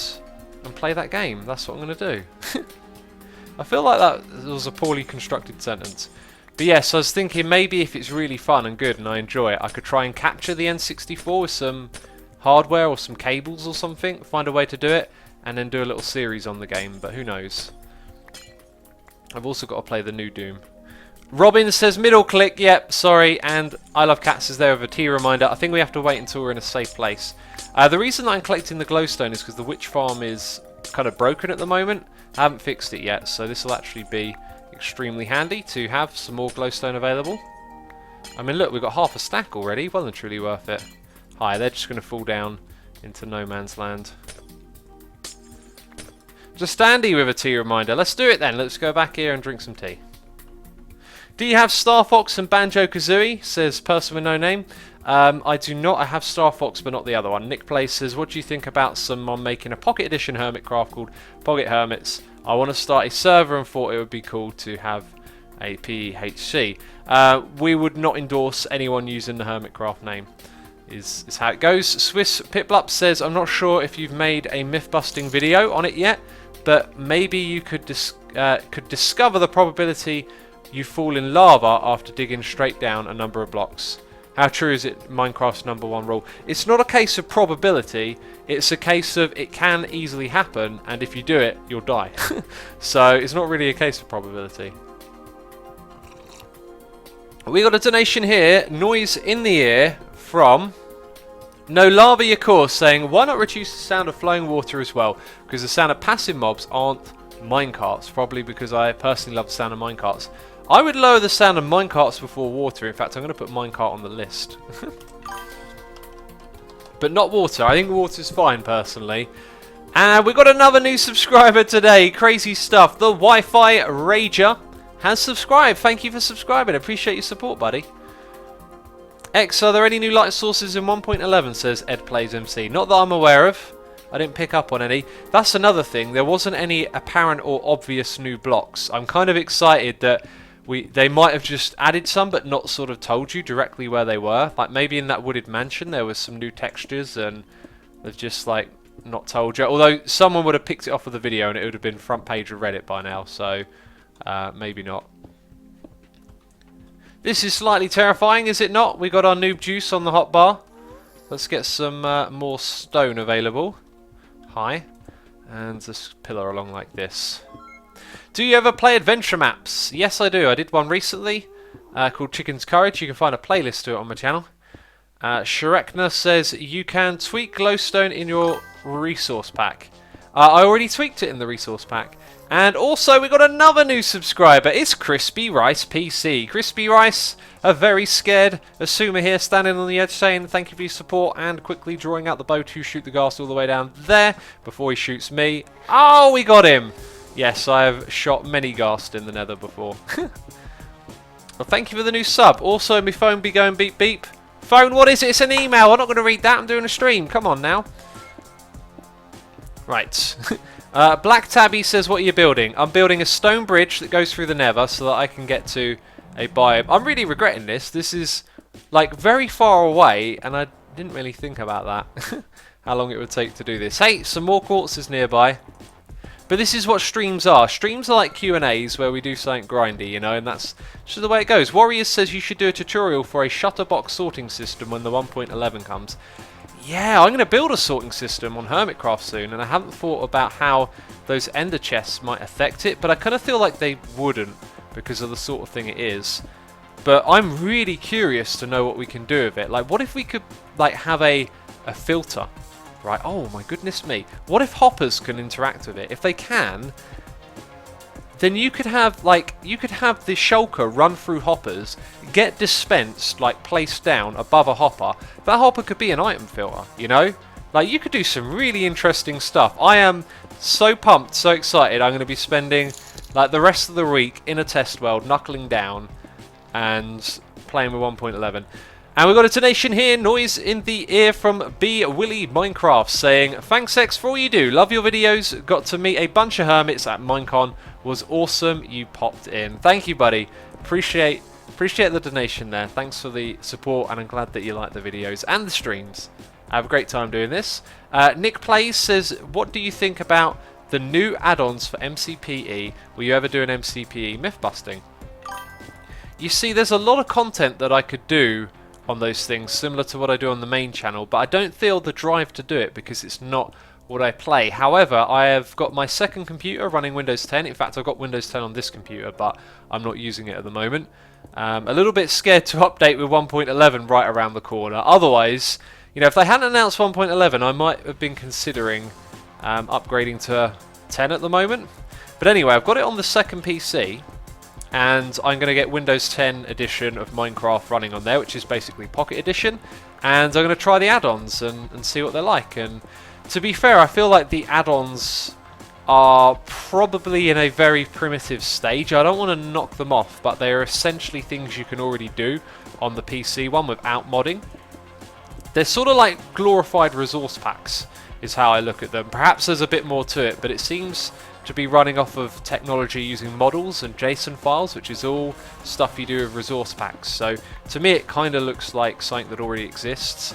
play that game. That's what I'm going to do. I feel like that was a poorly constructed sentence. But yes, I was thinking maybe if it's really fun and good and I enjoy it, I could try and capture the N64 with some hardware or some cables or something, find a way to do it, and then do a little series on the game, but who knows. I've also got to play the new Doom. Robin says middle click, yep, sorry, and I Love Cats is there with a T reminder. I think we have to wait until we're in a safe place. The reason that I'm collecting the glowstone is because the witch farm is kind of broken at the moment. I haven't fixed it yet, so this will actually be extremely handy to have some more glowstone available. I mean, look, we've got half a stack already. Well and truly worth it. Hi, they're just going to fall down into no man's land. Just Andy with a tea reminder. Let's do it then. Let's go back here and drink some tea. Do you have Star Fox and Banjo-Kazooie? Says person with no name. I do not. I have Star Fox, but not the other one. Nick Place says, what do you think about someone making a pocket edition Hermitcraft called Pocket Hermits? I want to start a server and thought it would be cool to have a PHC. We would not endorse anyone using the Hermitcraft name. Is how it goes. Swiss Piplup says, I'm not sure if you've made a myth-busting video on it yet, but maybe you could discover the probability you fall in lava after digging straight down a number of blocks. How true is it, Minecraft's #1 rule? It's not a case of probability, it's a case of it can easily happen, and if you do it, you'll die. So it's not really a case of probability. We got a donation here, Noise in the Ear, from No Lava Your Course, saying, why not reduce the sound of flowing water as well? Because the sound of passive mobs aren't minecarts, probably because I personally love the sound of minecarts. I would lower the sound of minecarts before water. In fact, I'm going to put minecart on the list. But not water. I think water's fine, personally. And we got another new subscriber today. Crazy stuff. The Wi-Fi Rager has subscribed. Thank you for subscribing. I appreciate your support, buddy. X, are there any new light sources in 1.11? Says Ed Plays MC. Not that I'm aware of. I didn't pick up on any. That's another thing. There wasn't any apparent or obvious new blocks. I'm kind of excited that they might have just added some but not sort of told you directly where they were. Like maybe in that wooded mansion there was some new textures and they've just like not told you. Although someone would have picked it off of the video and it would have been front page of Reddit by now. So maybe not. This is slightly terrifying, is it not? We got our noob juice on the hotbar. Let's get some more stone available. Hi. And this pillar along like this. Do you ever play adventure maps? Yes, I do. I did one recently called Chicken's Courage. You can find a playlist to it on my channel. Sharekna says you can tweak glowstone in your resource pack. I already tweaked it in the resource pack. And also we got another new subscriber. It's Crispy Rice PC. Crispy Rice, a very scared Asuma here, standing on the edge saying thank you for your support and quickly drawing out the bow to shoot the ghast all the way down there before he shoots me. Oh, we got him! Yes, I have shot many ghast in the Nether before. Well, thank you for the new sub. Also, my phone be going beep beep. Phone, what is it? It's an email. I'm not going to read that. I'm doing a stream. Come on now. Right. Black Tabby says, what are you building? I'm building a stone bridge that goes through the Nether so that I can get to a biome. I'm really regretting this. This is like very far away and I didn't really think about that. How long it would take to do this. Hey, some more quartz is nearby. But this is what streams are. Streams are like Q&As where we do something grindy, you know, and that's just the way it goes. Warriors says you should do a tutorial for a shutterbox sorting system when the 1.11 comes. Yeah, I'm going to build a sorting system on Hermitcraft soon, and I haven't thought about how those ender chests might affect it, but I kind of feel like they wouldn't because of the sort of thing it is. But I'm really curious to know what we can do with it. Like, what if we could like have a filter? Right, oh my goodness me. What if hoppers can interact with it? If they can, then you could have the shulker run through hoppers, get dispensed, like placed down above a hopper. That hopper could be an item filter, you know? Like you could do some really interesting stuff. I am so pumped, so excited. I'm going to be spending like the rest of the week in a test world, knuckling down and playing with 1.11. And we've got a donation here, noise in the ear from B Willy Minecraft saying, thanks X for all you do, love your videos, got to meet a bunch of hermits at Minecon, was awesome, you popped in. Thank you buddy, appreciate the donation there, thanks for the support and I'm glad that you like the videos and the streams. I have a great time doing this. Nick Plays says, what do you think about the new add-ons for MCPE? Will you ever do an MCPE myth busting? You see, there's a lot of content that I could do on those things, similar to what I do on the main channel, but I don't feel the drive to do it because it's not what I play. However, I have got my second computer running Windows 10. In fact, I've got Windows 10 on this computer, but I'm not using it at the moment. A little bit scared to update with 1.11 right around the corner. Otherwise, you know, if they hadn't announced 1.11, I might have been considering upgrading to 10 at the moment. But anyway, I've got it on the second PC. And I'm going to get Windows 10 edition of Minecraft running on there, which is basically Pocket Edition. And I'm going to try the add-ons and see what they're like. And to be fair, I feel like the add-ons are probably in a very primitive stage. I don't want to knock them off, but they are essentially things you can already do on the PC one without modding. They're sort of like glorified resource packs, is how I look at them. Perhaps there's a bit more to it, but it seems to be running off of technology using models and JSON files, which is all stuff you do with resource packs. So to me it kind of looks like something that already exists.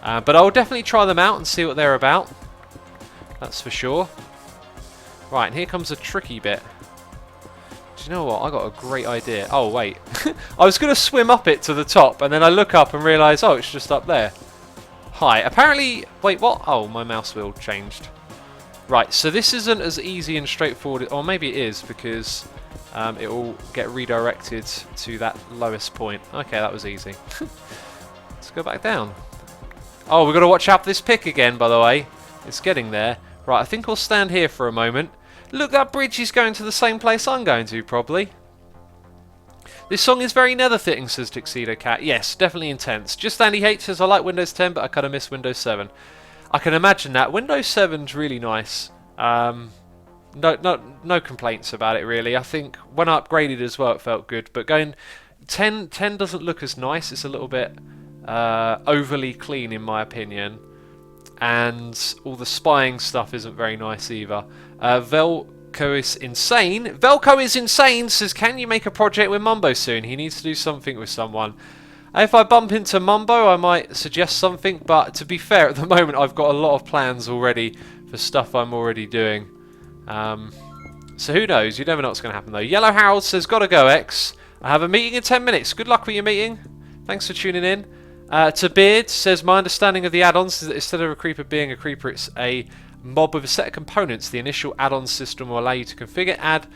But I'll definitely try them out and see what they're about. That's for sure. Right, and here comes a tricky bit. Do you know what? I got a great idea. Oh, wait. I was going to swim up it to the top, and then I look up and realise, oh, it's just up there. Hi. Apparently... Wait, what? Oh, my mouse wheel changed. Right, so this isn't as easy and straightforward, or maybe it is, because it will get redirected to that lowest point. Okay, that was easy. Let's go back down. Oh, we've got to watch out for this pick again, by the way. It's getting there. Right, I think I'll stand here for a moment. Look, that bridge is going to the same place I'm going to, probably. This song is very nether fitting, says Tuxedo Cat. Yes, definitely intense. Just Andy H says, I like Windows 10, but I kind of miss Windows 7. I can imagine that. Windows 7's really nice. No complaints about it, really. I think when I upgraded as well, it felt good. But going 10 doesn't look as nice. It's a little bit overly clean, in my opinion. and all the spying stuff isn't very nice either. Velco is insane. Velco is insane says, can you make a project with Mumbo soon? He needs to do something with someone. If I bump into Mumbo, I might suggest something, but to be fair, at the moment I've got a lot of plans already for stuff I'm already doing. So who knows? You never know what's going to happen though. Yellow Harold says, gotta go, X. I have a meeting in 10 minutes. Good luck with your meeting. Thanks for tuning in. To Beard says, my understanding of the add-ons is that instead of a creeper being a creeper, it's a mob with a set of components. The initial add-on system will allow you to configure, add,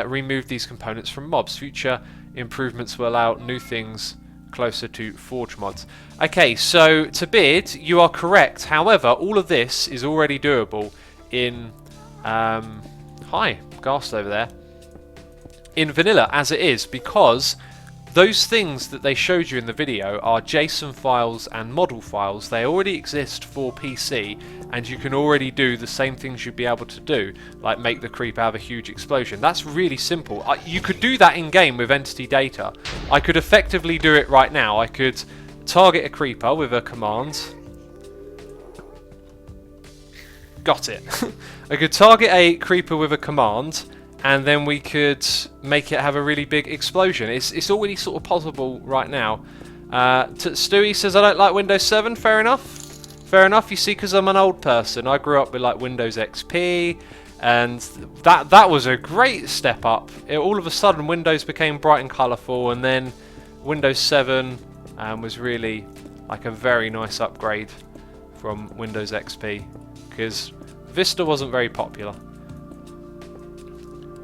remove these components from mobs. Future improvements will allow new things closer to Forge mods. Okay, so to Beard, you are correct. However, all of this is already doable in hi, Ghast over there, in vanilla as it is, because those things that they showed you in the video are JSON files and model files. They already exist for PC, and you can already do the same things you'd be able to do, like make the creeper have a huge explosion. That's really simple. You could do that in game with entity data. I could effectively do it right now. I could target a creeper with a command. Got it. I could target a creeper with a command, and then we could make it have a really big explosion. It's already sort of possible right now. Stewie says, I don't like Windows 7. Fair enough. Fair enough. You see, because I'm an old person. I grew up with like Windows XP, and that was a great step up. All of a sudden, Windows became bright and colourful, and then Windows 7 was really like a very nice upgrade from Windows XP, because Vista wasn't very popular.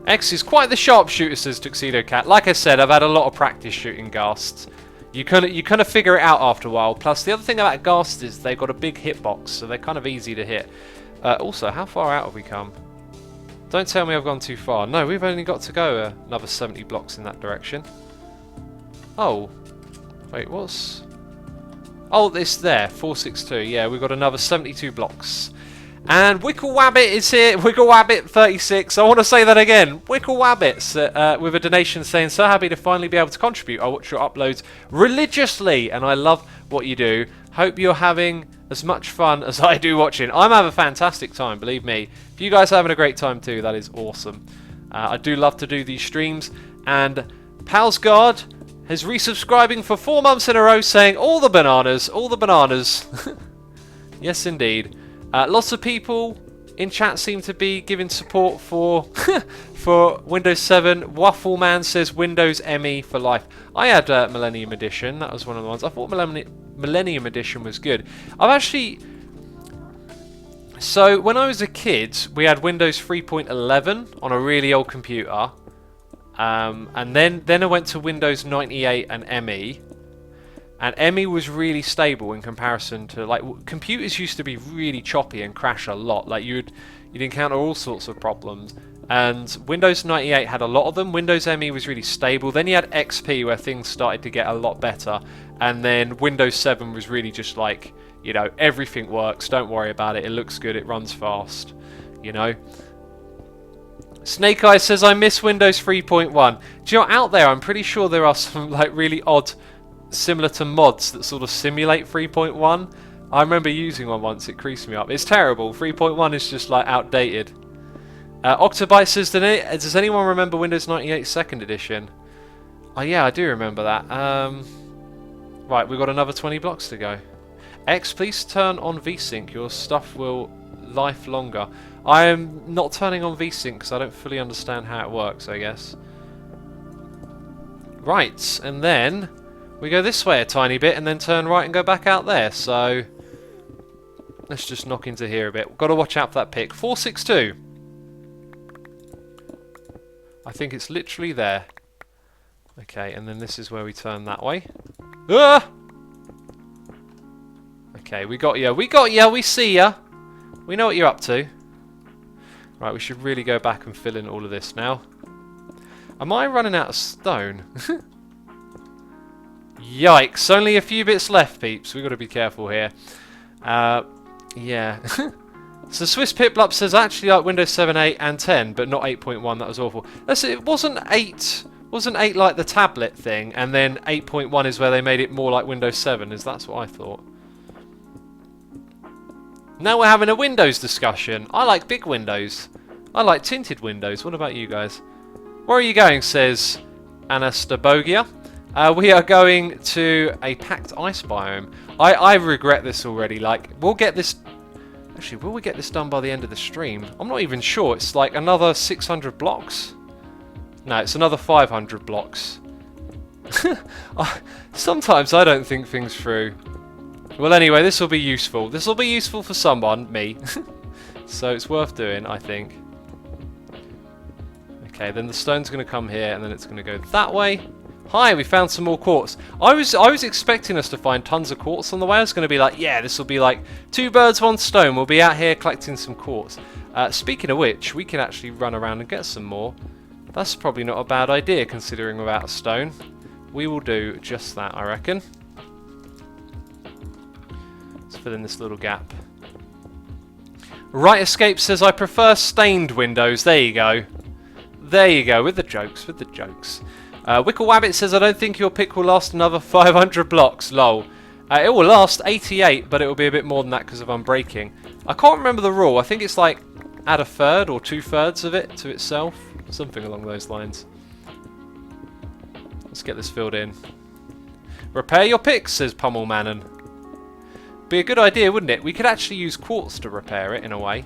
X is quite the sharpshooter, says Tuxedo Cat. Like I said, I've had a lot of practice shooting ghasts. You kind of figure it out after a while. Plus, the other thing about ghast is they've got a big hitbox, so they're kind of easy to hit. Also, how far out have we come? Don't tell me I've gone too far. No, we've only got to go another 70 blocks in that direction. Oh. Wait, what's... Oh, it's there. 462. Yeah, we've got another 72 blocks. And Wickle Wabbit is here. Wickle Wabbit 36. I want to say that again. Wickle Wabbit's with a donation saying, so happy to finally be able to contribute. I watch your uploads religiously and I love what you do. Hope you're having as much fun as I do watching. I'm having a fantastic time, believe me. If you guys are having a great time too, that is awesome. I do love to do these streams. And Palsguard is resubscribing for 4 months in a row saying, all the bananas, all the bananas. Yes, indeed. Lots of people in chat seem to be giving support for for Windows 7. Waffleman says Windows ME for life. I had Millennium Edition. That was one of the ones. I thought Millennium Edition was good. I've actually... So, when I was a kid, we had Windows 3.11 on a really old computer. And then I went to Windows 98 and ME. And ME was really stable in comparison to, like, computers used to be really choppy and crash a lot. Like, you'd encounter all sorts of problems. And Windows 98 had a lot of them. Windows ME was really stable. Then you had XP where things started to get a lot better. And then Windows 7 was really just like, you know, everything works. Don't worry about it. It looks good. It runs fast. You know? Snake Eye says, I miss Windows 3.1. Do you know, out there, I'm pretty sure there are some, like, really odd... similar to mods that sort of simulate 3.1. I remember using one once, it creased me up. It's terrible. 3.1 is just like outdated. Octobyte says, does anyone remember Windows 98 2nd edition? Oh yeah, I do remember that. Right, we've got another 20 blocks to go. X, please turn on VSync. Your stuff will life longer. I am not turning on VSync because I don't fully understand how it works, I guess. Right, and then... we go this way a tiny bit and then turn right and go back out there. So let's just knock into here a bit. We've got to watch out for that pick. 462. I think it's literally there. Okay, and then this is where we turn that way. Ah! Okay, we got you. We got you. We see ya. We know what you're up to. Right, we should really go back and fill in all of this now. Am I running out of stone? Yikes, only a few bits left, peeps. We've got to be careful here. Yeah. So Swiss Piplup says, I actually like Windows 7, 8 and 10, but not 8.1. That was awful. It wasn't 8 like the tablet thing, and then 8.1 is where they made it more like Windows 7. That's what I thought. Now we're having a windows discussion. I like big windows. I like tinted windows. What about you guys? Where are you going, says Anastabogia. We are going to a packed ice biome. I regret this already. Like, we'll get this... Actually, will we get this done by the end of the stream? I'm not even sure. It's like another 600 blocks. No, it's another 500 blocks. Sometimes I don't think things through. Well, anyway, this will be useful. This will be useful for someone, me. So it's worth doing, I think. Okay, then the stone's going to come here, and then it's going to go that way. Hi, we found some more quartz. I was expecting us to find tons of quartz on the way. I was going to be like, yeah, this will be like 2 birds, 1 stone. We'll be out here collecting some quartz. Speaking of which, we can actually run around and get some more. That's probably not a bad idea, considering we're out of stone. We will do just that, I reckon. Let's fill in this little gap. Right Escape says, I prefer stained windows. There you go. There you go, with the jokes, with the jokes. Wickle Wabbit says, I don't think your pick will last another 500 blocks. Lol. It will last 88, but it will be a bit more than that because of unbreaking. I can't remember the rule. I think it's like add a third or 2/3 of it to itself. Something along those lines. Let's get this filled in. Repair your picks, says Pummel Manon. Be a good idea, wouldn't it? We could actually use quartz to repair it in a way.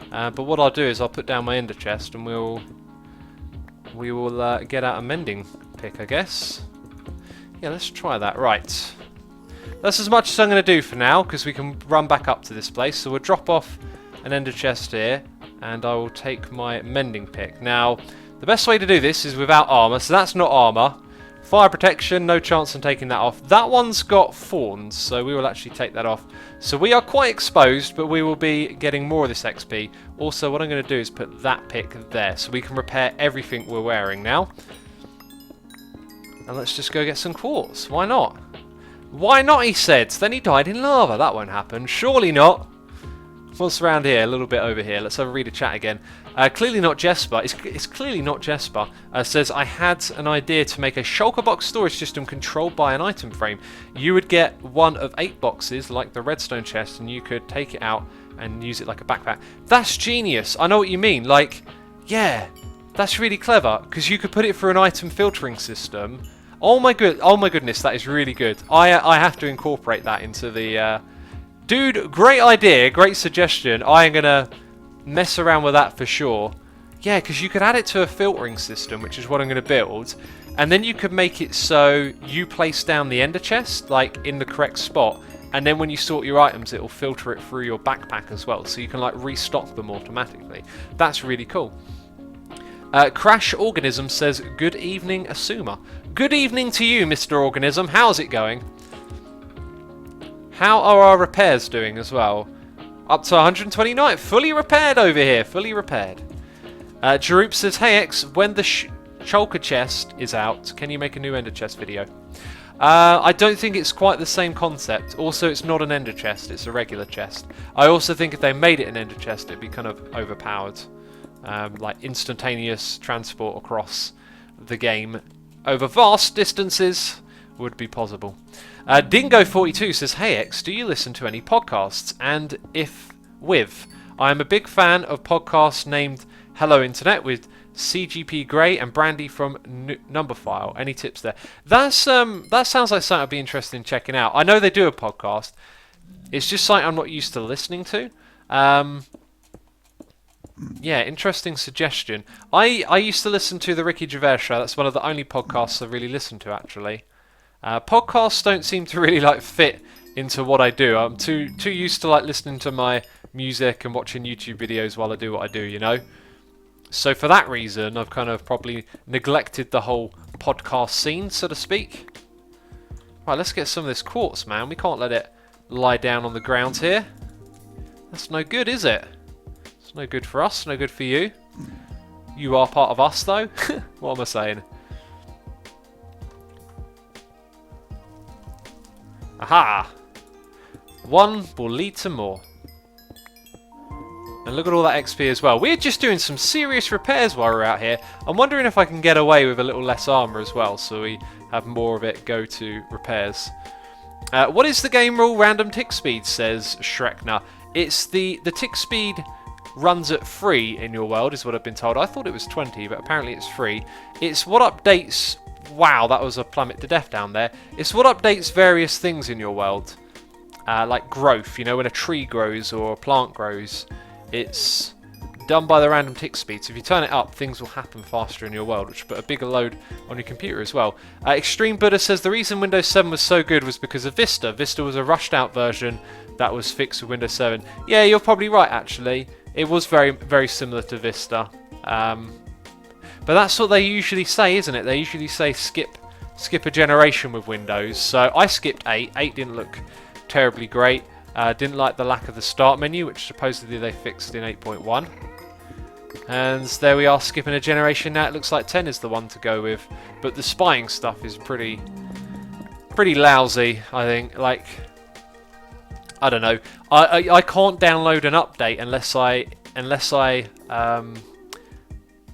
But what I'll do is I'll put down my ender chest and we will get out a mending pick, I guess. Yeah, let's try that. Right. That's as much as I'm going to do for now, because we can run back up to this place. So we'll drop off an ender chest here, and I will take my mending pick. Now, the best way to do this is without armour, so that's not armour. Fire protection, no chance on taking that off. That one's got thorns, so we will actually take that off. So we are quite exposed, but we will be getting more of this XP. Also, what I'm going to do is put that pick there, so we can repair everything we're wearing now. And let's just go get some quartz. Why not? Why not, he said. Then he died in lava. That won't happen. Surely not. What's around here? A little bit over here. Let's have a read a chat again. Clearly not Jesper. It's clearly not Jesper. Says, I had an idea to make a shulker box storage system controlled by an item frame. You would get one of 8 boxes, like the redstone chest, and you could take it out and use it like a backpack. That's genius. I know what you mean. Like, yeah, that's really clever, because you could put it through an item filtering system. Oh my goodness, that is really good. I have to incorporate that into the... Dude, great idea, great suggestion. I am going to mess around with that for sure. Yeah, because you could add it to a filtering system, which is what I'm going to build. And then you could make it so you place down the ender chest, like, in the correct spot. And then when you sort your items, it will filter it through your backpack as well. So you can, like, restock them automatically. That's really cool. Crash Organism says, good evening, Asuma. Good evening to you, Mr. Organism. How's it going? How are our repairs doing as well? Up to 129. Fully repaired over here. Fully repaired. Jaroop says, hey X, when the shulker chest is out, can you make a new ender chest video? I don't think it's quite the same concept. Also, it's not an ender chest. It's a regular chest. I also think if they made it an ender chest, it'd be kind of overpowered. Like instantaneous transport across the game over vast distances would be possible. Dingo42 says, hey X, do you listen to any podcasts? And if with, I am a big fan of podcasts named Hello Internet with CGP Grey and Brandy from Numberphile. Any tips there? That sounds like something I'd be interested in checking out. I know they do a podcast. It's just something I'm not used to listening to. Yeah, interesting suggestion. I used to listen to the Ricky Gervais show. That's one of the only podcasts I really listen to, actually. Podcasts don't seem to really like fit into what I do. I'm too used to like listening to my music and watching YouTube videos while I do what I do, you know. So for that reason, I've kind of probably neglected the whole podcast scene, so to speak. Right, let's get some of this quartz, man. We can't let it lie down on the ground here. That's no good, is it? It's no good for us, no good for you. You are part of us, though. What am I saying? Aha! One will lead to more. And look at all that XP as well. We're just doing some serious repairs while we're out here. I'm wondering if I can get away with a little less armour as well, so we have more of it go to repairs. What is the game rule? Random tick speed, says Shrekner. it's the tick speed runs at 3 in your world, is what I've been told. I thought it was 20, but apparently it's 3. It's what updates... Wow, that was a plummet to death down there. It's what updates various things in your world. Like growth, you know, when a tree grows or a plant grows. It's done by the random tick speed. So if you turn it up, things will happen faster in your world, which will put a bigger load on your computer as well. Extreme Buddha says the reason Windows 7 was so good was because of Vista. Vista was a rushed out version that was fixed with Windows 7. Yeah, you're probably right, actually. It was very, very similar to Vista. But that's what they usually say, isn't it? They usually say skip a generation with Windows. So I skipped 8. 8 didn't look terribly great. Didn't like the lack of the start menu, which supposedly they fixed in 8.1. And there we are, skipping a generation now. It looks like 10 is the one to go with. But the spying stuff is pretty lousy, I think. Like, I don't know. I can't download an update unless I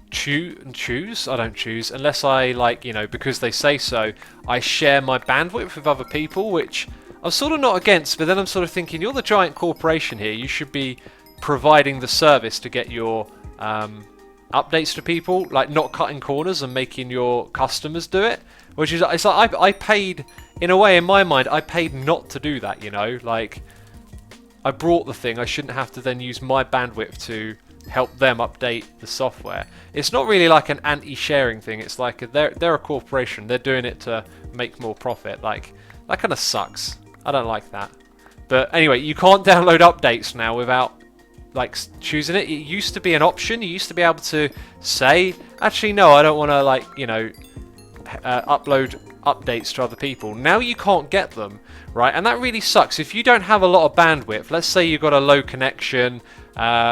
choose. I don't choose unless I, like, you know, because they say so. I share my bandwidth with other people, which I'm sort of not against. But then I'm sort of thinking, you're the giant corporation here. You should be providing the service to get your updates to people, like not cutting corners and making your customers do it. Which is, it's like I paid, in a way, in my mind, I paid not to do that. You know, like, I brought the thing. I shouldn't have to then use my bandwidth to help them update the software. It's not really like an anti-sharing thing. It's like they're a corporation. They're doing it to make more profit. Like, that kind of sucks. I don't like that. But anyway, you can't download updates now without, like, choosing it. It used to be an option. You used to be able to say, actually, no, I don't want to, like, you know, upload updates to other people. Now you can't get them, right? And that really sucks. If you don't have a lot of bandwidth, let's say you've got a low connection,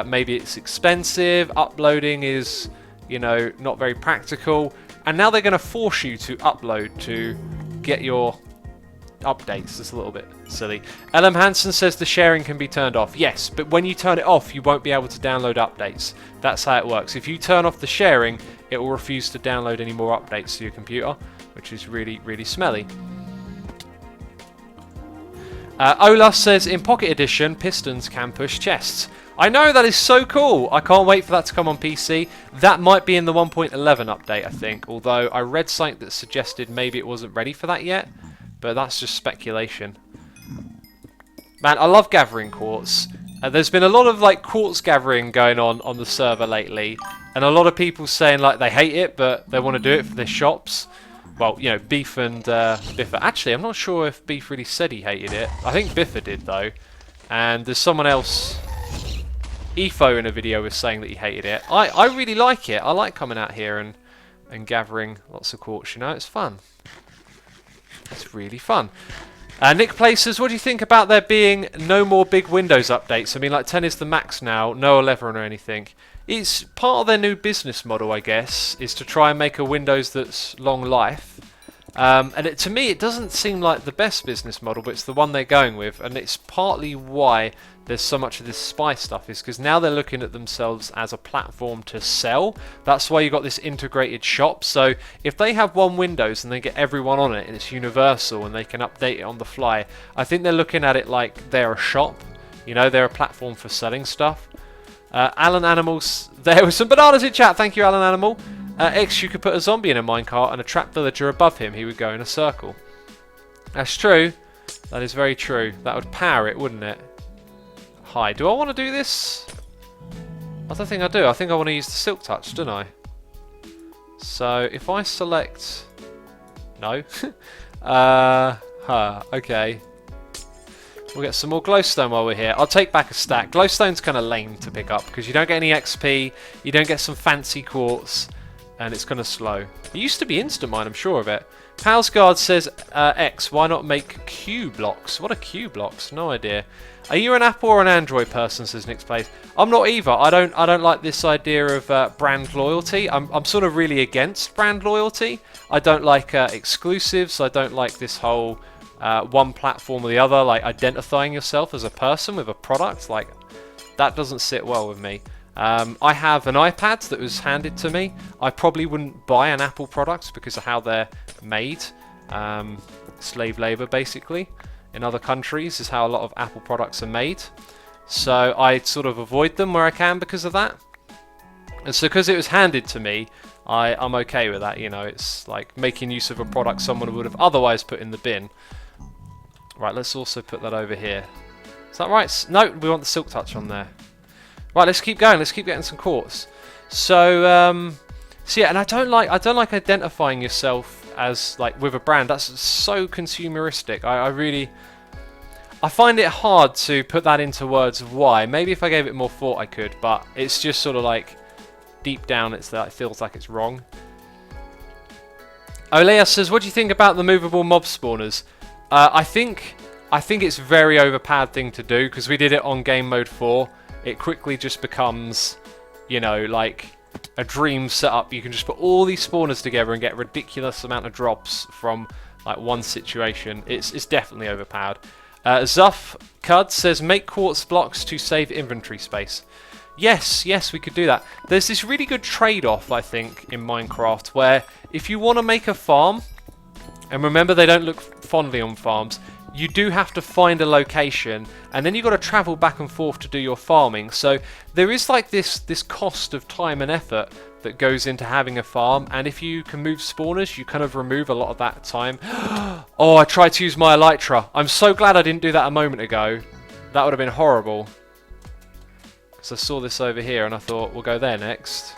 maybe it's expensive, uploading is, you know, not very practical, and now they're going to force you to upload to get your updates. It's a little bit silly. LM Hansen says the sharing can be turned off. Yes, but when you turn it off, you won't be able to download updates. That's how it works. If you turn off the sharing, it will refuse to download any more updates to your computer, which is really, really smelly. Olaf says, in Pocket Edition, pistons can push chests. I know, that is so cool. I can't wait for that to come on PC. That might be in the 1.11 update, I think. Although I read something that suggested maybe it wasn't ready for that yet. But that's just speculation. Man, I love gathering quartz. There's been a lot of, like, quartz gathering going on the server lately. And a lot of people saying, like, they hate it, but they want to do it for their shops. Well, you know, Beef and Biffa. Actually, I'm not sure if Beef really said he hated it. I think Biffa did, though. And there's someone else... Efo in a video was saying that he hated it. I really like it. I like coming out here and gathering lots of quartz, you know. It's fun. It's really fun. Nick Play says, what do you think about there being no more big Windows updates? I mean, like, 10 is the max now, no 11 or anything. It's part of their new business model, I guess, is to try and make a Windows that's long life. And to me, it doesn't seem like the best business model, but it's the one they're going with. And it's partly why there's so much of this spy stuff, is because now they're looking at themselves as a platform to sell. That's why you got this integrated shop. So if they have one Windows and they get everyone on it and it's universal and they can update it on the fly, I think they're looking at it like they're a shop. You know, they're a platform for selling stuff. Alan Animals, there was some bananas in chat. Thank you, Alan Animal. X, you could put a zombie in a minecart and a trap villager above him. He would go in a circle. That's true. That is very true. That would power it, wouldn't it? Hi. Do I want to do this? I don't think I do. I think I want to use the silk touch, don't I? So if I select... No. Okay. We'll get some more glowstone while we're here. I'll take back a stack. Glowstone's kind of lame to pick up because you don't get any XP, you don't get some fancy quartz, and it's kind of slow. It used to be instant mine, I'm sure of it. Palsguard says, X, why not make Q blocks? What are Q blocks? No idea. Are you an Apple or an Android person, says Nick's Place? I'm not either. I don't like this idea of brand loyalty. I'm sort of really against brand loyalty. I don't like exclusives. I don't like this whole one platform or the other, like identifying yourself as a person with a product. Like, that doesn't sit well with me. I have an iPad that was handed to me. I probably wouldn't buy an Apple product because of how they're made. Slave labor, basically. In other countries is how a lot of Apple products are made. So I sort of avoid them where I can because of that. And so because it was handed to me, I'm okay with that, you know. It's like making use of a product someone would have otherwise put in the bin. Right, let's also put that over here. Is that right? No, we want the silk touch on there. Right, let's keep going. Let's keep getting some quartz. So, so yeah, and I don't like identifying yourself as like with a brand. That's so consumeristic. I find it hard to put that into words of why. Maybe if I gave it more thought I could, but it's just sort of like deep down it feels like it's wrong. Olea says, what do you think about the movable mob spawners? I think it's a very overpowered thing to do because we did it on game mode 4. It quickly just becomes, you know, like a dream setup. You can just put all these spawners together and get a ridiculous amount of drops from like one situation. It's definitely overpowered. Zuff Cud says, make quartz blocks to save inventory space. Yes, we could do that. There's this really good trade-off, I think, in Minecraft, where if you want to make a farm, and remember they don't look fondly on farms, you do have to find a location, and then you've got to travel back and forth to do your farming. So there is like this cost of time and effort that goes into having a farm, and if you can move spawners, you kind of remove a lot of that time. Oh, I tried to use my elytra. I'm so glad I didn't do that a moment ago. That would have been horrible. Because I saw this over here and I thought, we'll go there next.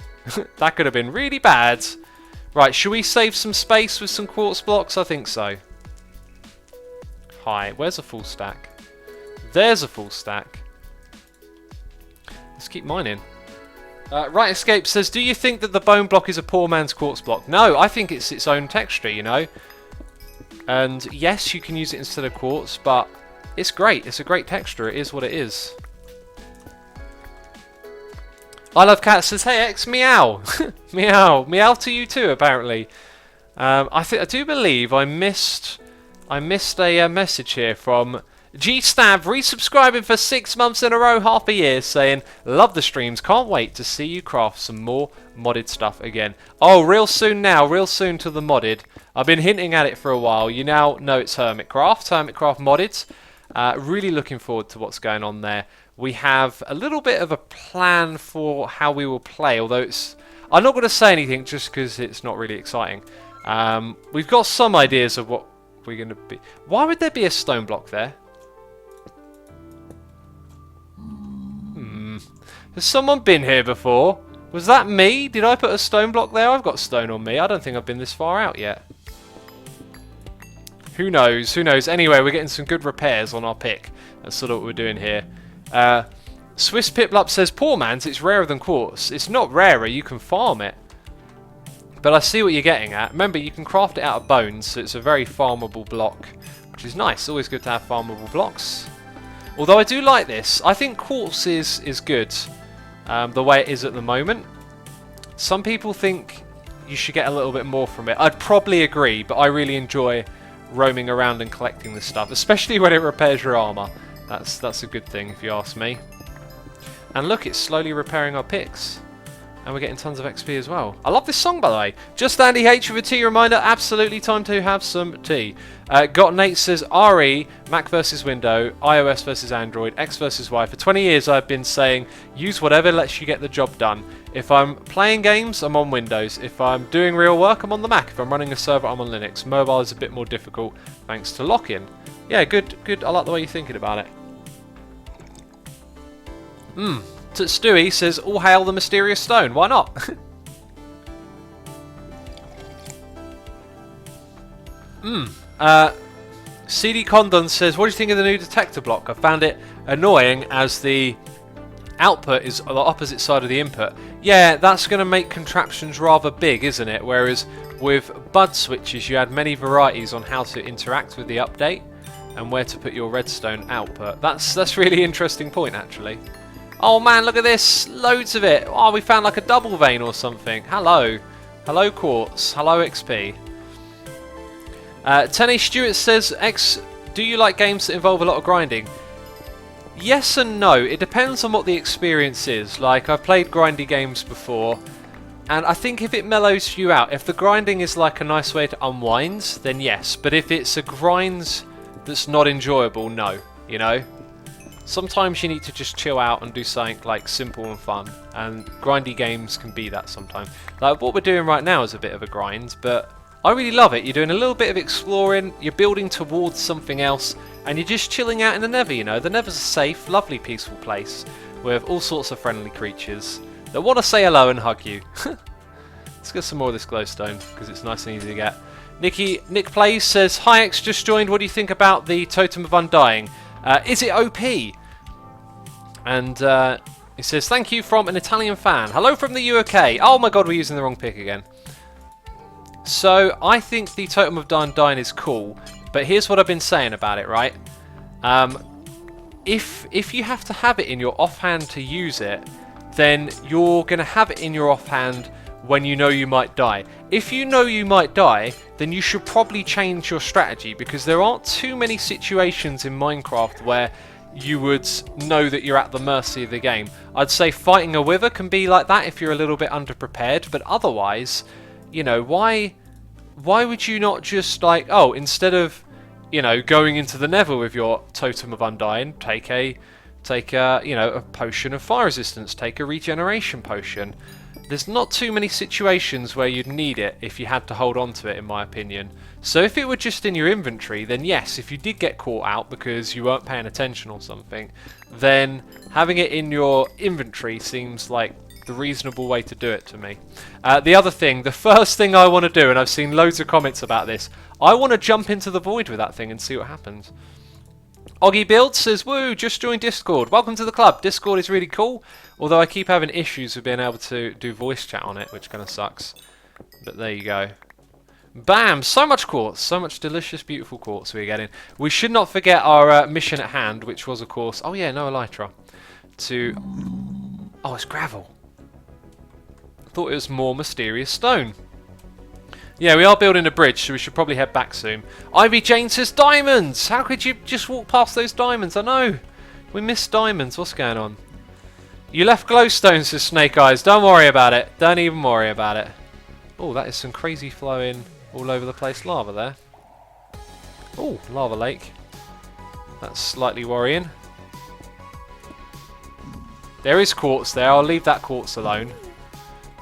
That could have been really bad. Right, should we save some space with some quartz blocks? I think so. Hi, where's a full stack? There's a full stack. Let's keep mining. Right Escape says, do you think that the bone block is a poor man's quartz block? No, I think it's its own texture, you know. And yes, you can use it instead of quartz, but it's great. It's a great texture. It is what it is. I Love Cat says, hey X, meow. Meow. Meow to you too, apparently. I do believe I missed a message here from G-Stab, resubscribing for 6 months in a row, half a year, saying, love the streams, can't wait to see you craft some more modded stuff again. Oh, real soon now, real soon to the modded. I've been hinting at it for a while. You now know it's Hermitcraft modded. Really looking forward to what's going on there. We have a little bit of a plan for how we will play, although I'm not going to say anything just because it's not really exciting. We've got some ideas of what we're going to be. Why would there be a stone block there? Has someone been here before? Was that me? Did I put a stone block there? I've got stone on me. I don't think I've been this far out yet. Who knows? Who knows? Anyway, we're getting some good repairs on our pick. That's sort of what we're doing here. Swiss Piplup says, poor man's, it's rarer than quartz. It's not rarer, you can farm it. But I see what you're getting at. Remember, you can craft it out of bones, so it's a very farmable block, which is nice. Always good to have farmable blocks. Although I do like this. I think quartz is good the way it is at the moment. Some people think you should get a little bit more from it. I'd probably agree, but I really enjoy roaming around and collecting this stuff, especially when it repairs your armor. That's a good thing if you ask me. And look, it's slowly repairing our picks. And we're getting tons of XP as well. I love this song, by the way. Just Andy H with a tea reminder. Absolutely time to have some tea. Got Nate says, RE, Mac versus Windows, iOS versus Android, X versus Y. For 20 years I've been saying, use whatever lets you get the job done. If I'm playing games, I'm on Windows. If I'm doing real work, I'm on the Mac. If I'm running a server, I'm on Linux. Mobile is a bit more difficult thanks to lock-in. Yeah, good. I like the way you're thinking about it. Stewie says, all hail the mysterious stone. Why not? CD Condon says, what do you think of the new detector block? I found it annoying as the output is on the opposite side of the input. Yeah, that's going to make contraptions rather big, isn't it? Whereas with bud switches, you had many varieties on how to interact with the update and where to put your redstone output. That's really interesting point, actually. Oh man, look at this! Loads of it! Oh, we found like a double vein or something. Hello. Hello, Quartz. Hello, XP. Tenny Stewart says, X, do you like games that involve a lot of grinding? Yes and no. It depends on what the experience is. Like, I've played grindy games before, and I think if it mellows you out, if the grinding is like a nice way to unwind, then yes. But if it's a grind that's not enjoyable, no. You know? Sometimes you need to just chill out and do something like simple and fun, and grindy games can be that sometimes. Like what we're doing right now is a bit of a grind, but I really love it. You're doing a little bit of exploring, you're building towards something else, and you're just chilling out in the Nether, you know. The Nether's a safe, lovely, peaceful place with all sorts of friendly creatures that want to say hello and hug you. Let's get some more of this glowstone, because it's nice and easy to get. Nick Plays says, "Hi X, just joined. What do you think about the Totem of Undying? Is it OP?" And he says, "Thank you from an Italian fan. Hello from the UK. Oh my god, we're using the wrong pick again." So, I think the Totem of Undying is cool, but here's what I've been saying about it, right? If you have to have it in your offhand to use it, then you're going to have it in your offhand when you know you might die. If you know you might die, then you should probably change your strategy, because there aren't too many situations in Minecraft where you would know that you're at the mercy of the game. I'd say fighting a wither can be like that if you're a little bit underprepared, but otherwise, you know, why would you not just like, oh, instead of, you know, going into the Nether with your Totem of Undying, take a you know, a potion of fire resistance, take a regeneration potion. There's not too many situations where you'd need it if you had to hold on to it, in my opinion. So if it were just in your inventory, then yes, if you did get caught out because you weren't paying attention or something, then having it in your inventory seems like the reasonable way to do it to me. The other thing, the first thing I want to do, and I've seen loads of comments about this, I want to jump into the void with that thing and see what happens. Oggy Build says, "Woo, just joined Discord. Welcome to the club. Discord is really cool, although I keep having issues with being able to do voice chat on it, which kind of sucks. But there you go." Bam! So much quartz. So much delicious, beautiful quartz we're getting. We should not forget our mission at hand, which was, of course... Oh yeah, no elytra. Oh, it's gravel. I thought it was more mysterious stone. Yeah, we are building a bridge, so we should probably head back soon. Ivy Jane says, "Diamonds! How could you just walk past those diamonds? I know. We missed diamonds. What's going on?" "You left glowstone," says Snake Eyes. "Don't worry about it. Don't even worry about it." Oh, that is some crazy flowing all over the place lava there. Oh, lava lake. That's slightly worrying. There is quartz there. I'll leave that quartz alone.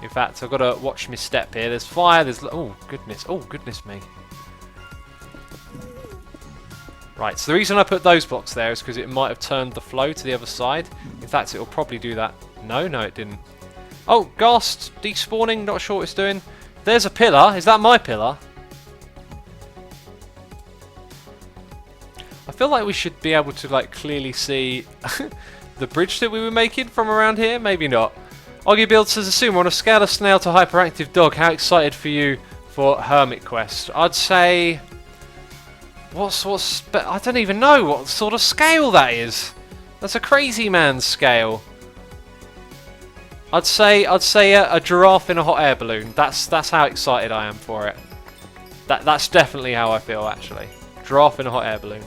In fact, I've got to watch my step here. There's fire, there's... Oh, goodness me. Right, so the reason I put those blocks there is because it might have turned the flow to the other side. In fact, it'll probably do that. No, it didn't. Oh, Ghast despawning, not sure what it's doing. There's a pillar. Is that my pillar? I feel like we should be able to, like, clearly see the bridge that we were making from around here. Maybe not. Oggy Build says, "Assume on a scale of snail to hyperactive dog, how excited for you for Hermit Quest?" I'd say... I don't even know what sort of scale that is. That's a crazy man's scale. I'd say a giraffe in a hot air balloon. That's how excited I am for it. That's definitely how I feel, actually. Giraffe in a hot air balloon.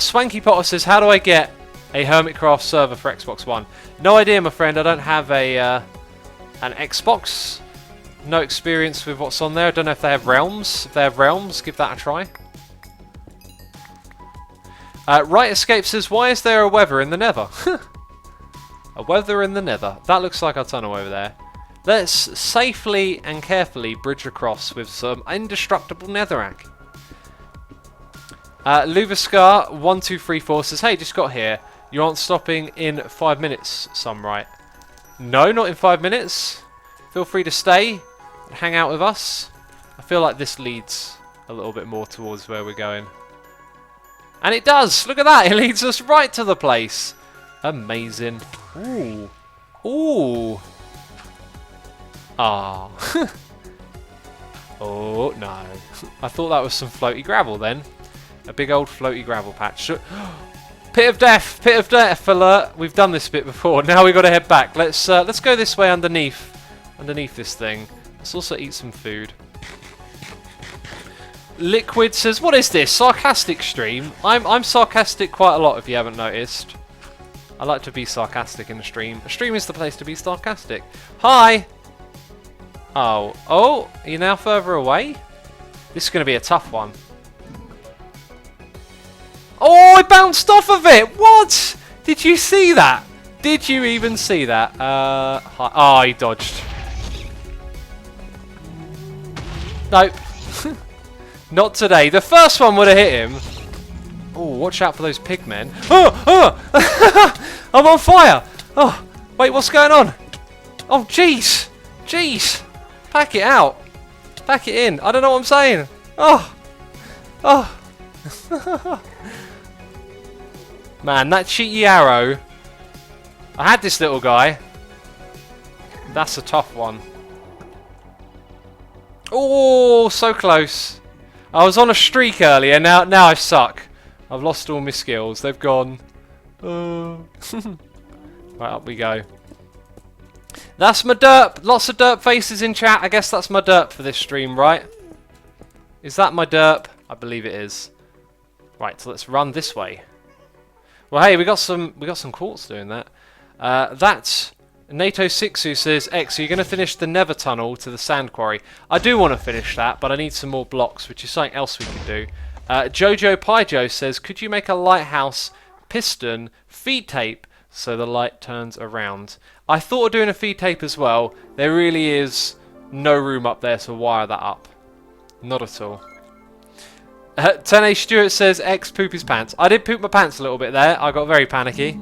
Swanky Potter says, "How do I get a Hermitcraft server for Xbox One?" No idea, my friend. I don't have an Xbox. No experience with what's on there. I don't know if they have realms. If they have realms, give that a try. Right Escape says, "Why is there a weather in the Nether?" A weather in the Nether. That looks like our tunnel over there. Let's safely and carefully bridge across with some indestructible netherrack. Luvaskar1234 says, "Hey, just got here. You aren't stopping in 5 minutes, Sunright." No, not in 5 minutes. Feel free to stay and hang out with us. I feel like this leads a little bit more towards where we're going. And it does! Look at that! It leads us right to the place. Amazing. Ooh. Ooh. Ah. Oh, no. I thought that was some floaty gravel then. A big old floaty gravel patch. Pit of death! Pit of death alert! We've done this bit before. Now we've got to head back. Let's go this way underneath this thing. Let's also eat some food. Liquid says, "What is this? Sarcastic stream?" I'm sarcastic quite a lot, if you haven't noticed. I like to be sarcastic in a stream. A stream is the place to be sarcastic. Hi! Oh, are you now further away? This is going to be a tough one. bounced off of it. What? Did you see that? Did you even see that? Oh, he dodged. Nope. Not today. The first one would have hit him. Oh, watch out for those pigmen. Oh, oh! I'm on fire. Oh, wait, what's going on? Oh, jeez. Jeez. Pack it out. Pack it in. I don't know what I'm saying. Oh. Oh. Man, that cheeky arrow. I had this little guy. That's a tough one. Oh, so close. I was on a streak earlier. Now I suck. I've lost all my skills. They've gone. Right, up we go. That's my derp. Lots of derp faces in chat. I guess that's my derp for this stream, right? Is that my derp? I believe it is. Right, so let's run this way. Well, hey, we got some quartz doing that. That's NATO6 who says, X, are you going to finish the Nether tunnel to the sand quarry? I do want to finish that, but I need some more blocks, which is something else we can do. Jojo Pijo says, could you make a lighthouse piston feed tape so the light turns around? I thought of doing a feed tape as well. There really is no room up there to wire that up. Not at all. 10A Stewart says, X poop his pants. I did poop my pants a little bit there. I got very panicky.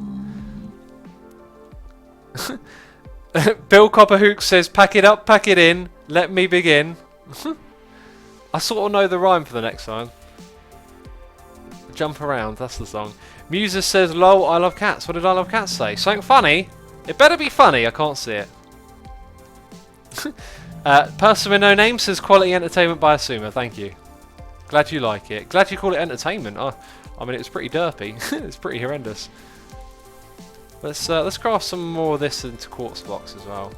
Bill Copperhook says, pack it up, pack it in, let me begin. I sort of know the rhyme for the next one. Jump around, that's the song. Musa says, lol, I love cats. What did I love cats say? Something funny? It better be funny, I can't see it. Person with no name says, quality entertainment by Asuma, thank you. Glad you like it. Glad you call it entertainment. I mean, it's pretty derpy. It's pretty horrendous. Let's craft some more of this into quartz blocks as well.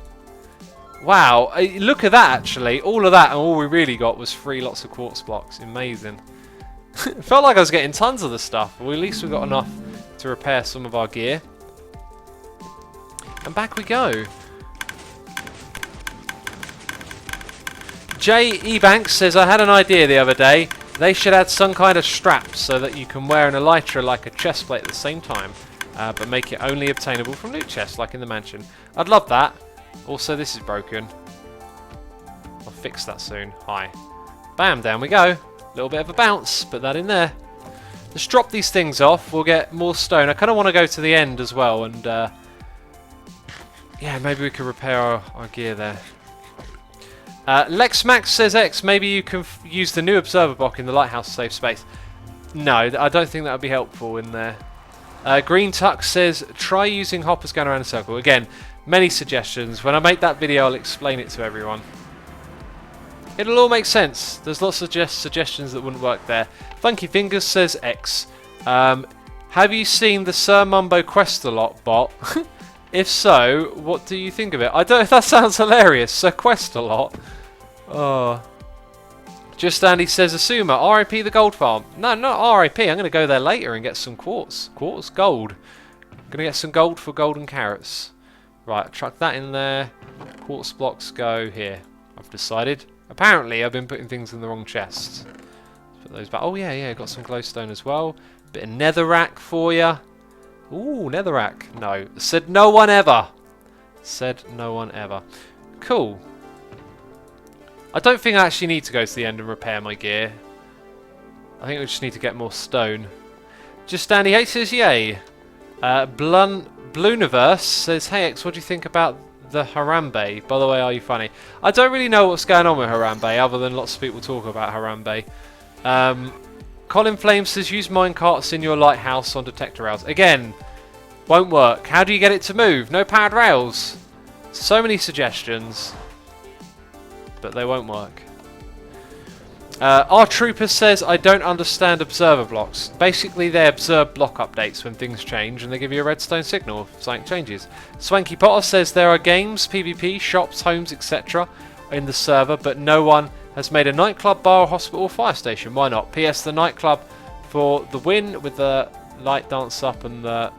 Wow, look at that actually. All of that and all we really got was 3 lots of quartz blocks. Amazing. It felt like I was getting tons of the stuff. Well, at least we got enough to repair some of our gear. And back we go. J. Ebanks says, I had an idea the other day. They should add some kind of strap so that you can wear an elytra like a chest plate at the same time. But make it only obtainable from loot chests, like in the mansion. I'd love that. Also, this is broken. I'll fix that soon. Hi. Bam, down we go. Little bit of a bounce, put that in there. Let's drop these things off. We'll get more stone. I kind of want to go to the end as well. And, yeah, maybe we could repair our gear there. Lex Max says, X, maybe you can use the new observer block in the lighthouse to save space. No, I don't think that would be helpful in there. Green Tuck says, try using hoppers going around a circle. Again, many suggestions. When I make that video, I'll explain it to everyone. It'll all make sense. There's lots of suggestions that wouldn't work there. Funky Fingers says, X. Have you seen the Sir Mumbo Questalot bot? If so, what do you think of it? I don't. That sounds hilarious. Sir Questalot. Oh. Just Andy says, Asuma, RIP the gold farm. No, not RIP. I'm going to go there later and get some quartz. Quartz? Gold. I'm going to get some gold for golden carrots. Right, chuck that in there. Quartz blocks go here. I've decided. Apparently, I've been putting things in the wrong chests. Let's put those back. Oh, yeah, got some glowstone as well. Bit of netherrack for you. Ooh, netherrack. No. Said no one ever. Said no one ever. Cool. I don't think I actually need to go to the end and repair my gear. I think we just need to get more stone. Just Danny H says yay. Blooniverse says, hey X, what do you think about the Harambe? By the way, are you funny? I don't really know what's going on with Harambe, other than lots of people talk about Harambe. Colin Flame says, use minecarts in your lighthouse on detector rails. Again, won't work. How do you get it to move? No powered rails. So many suggestions. But they won't work. Our Trooper says, I don't understand observer blocks. Basically, they observe block updates when things change, and they give you a redstone signal if something changes. Swanky Potter says, there are games, PvP, shops, homes, etc. in the server, but no one has made a nightclub, bar, hospital, or fire station. Why not? PS, the nightclub for the win with the light dance up and the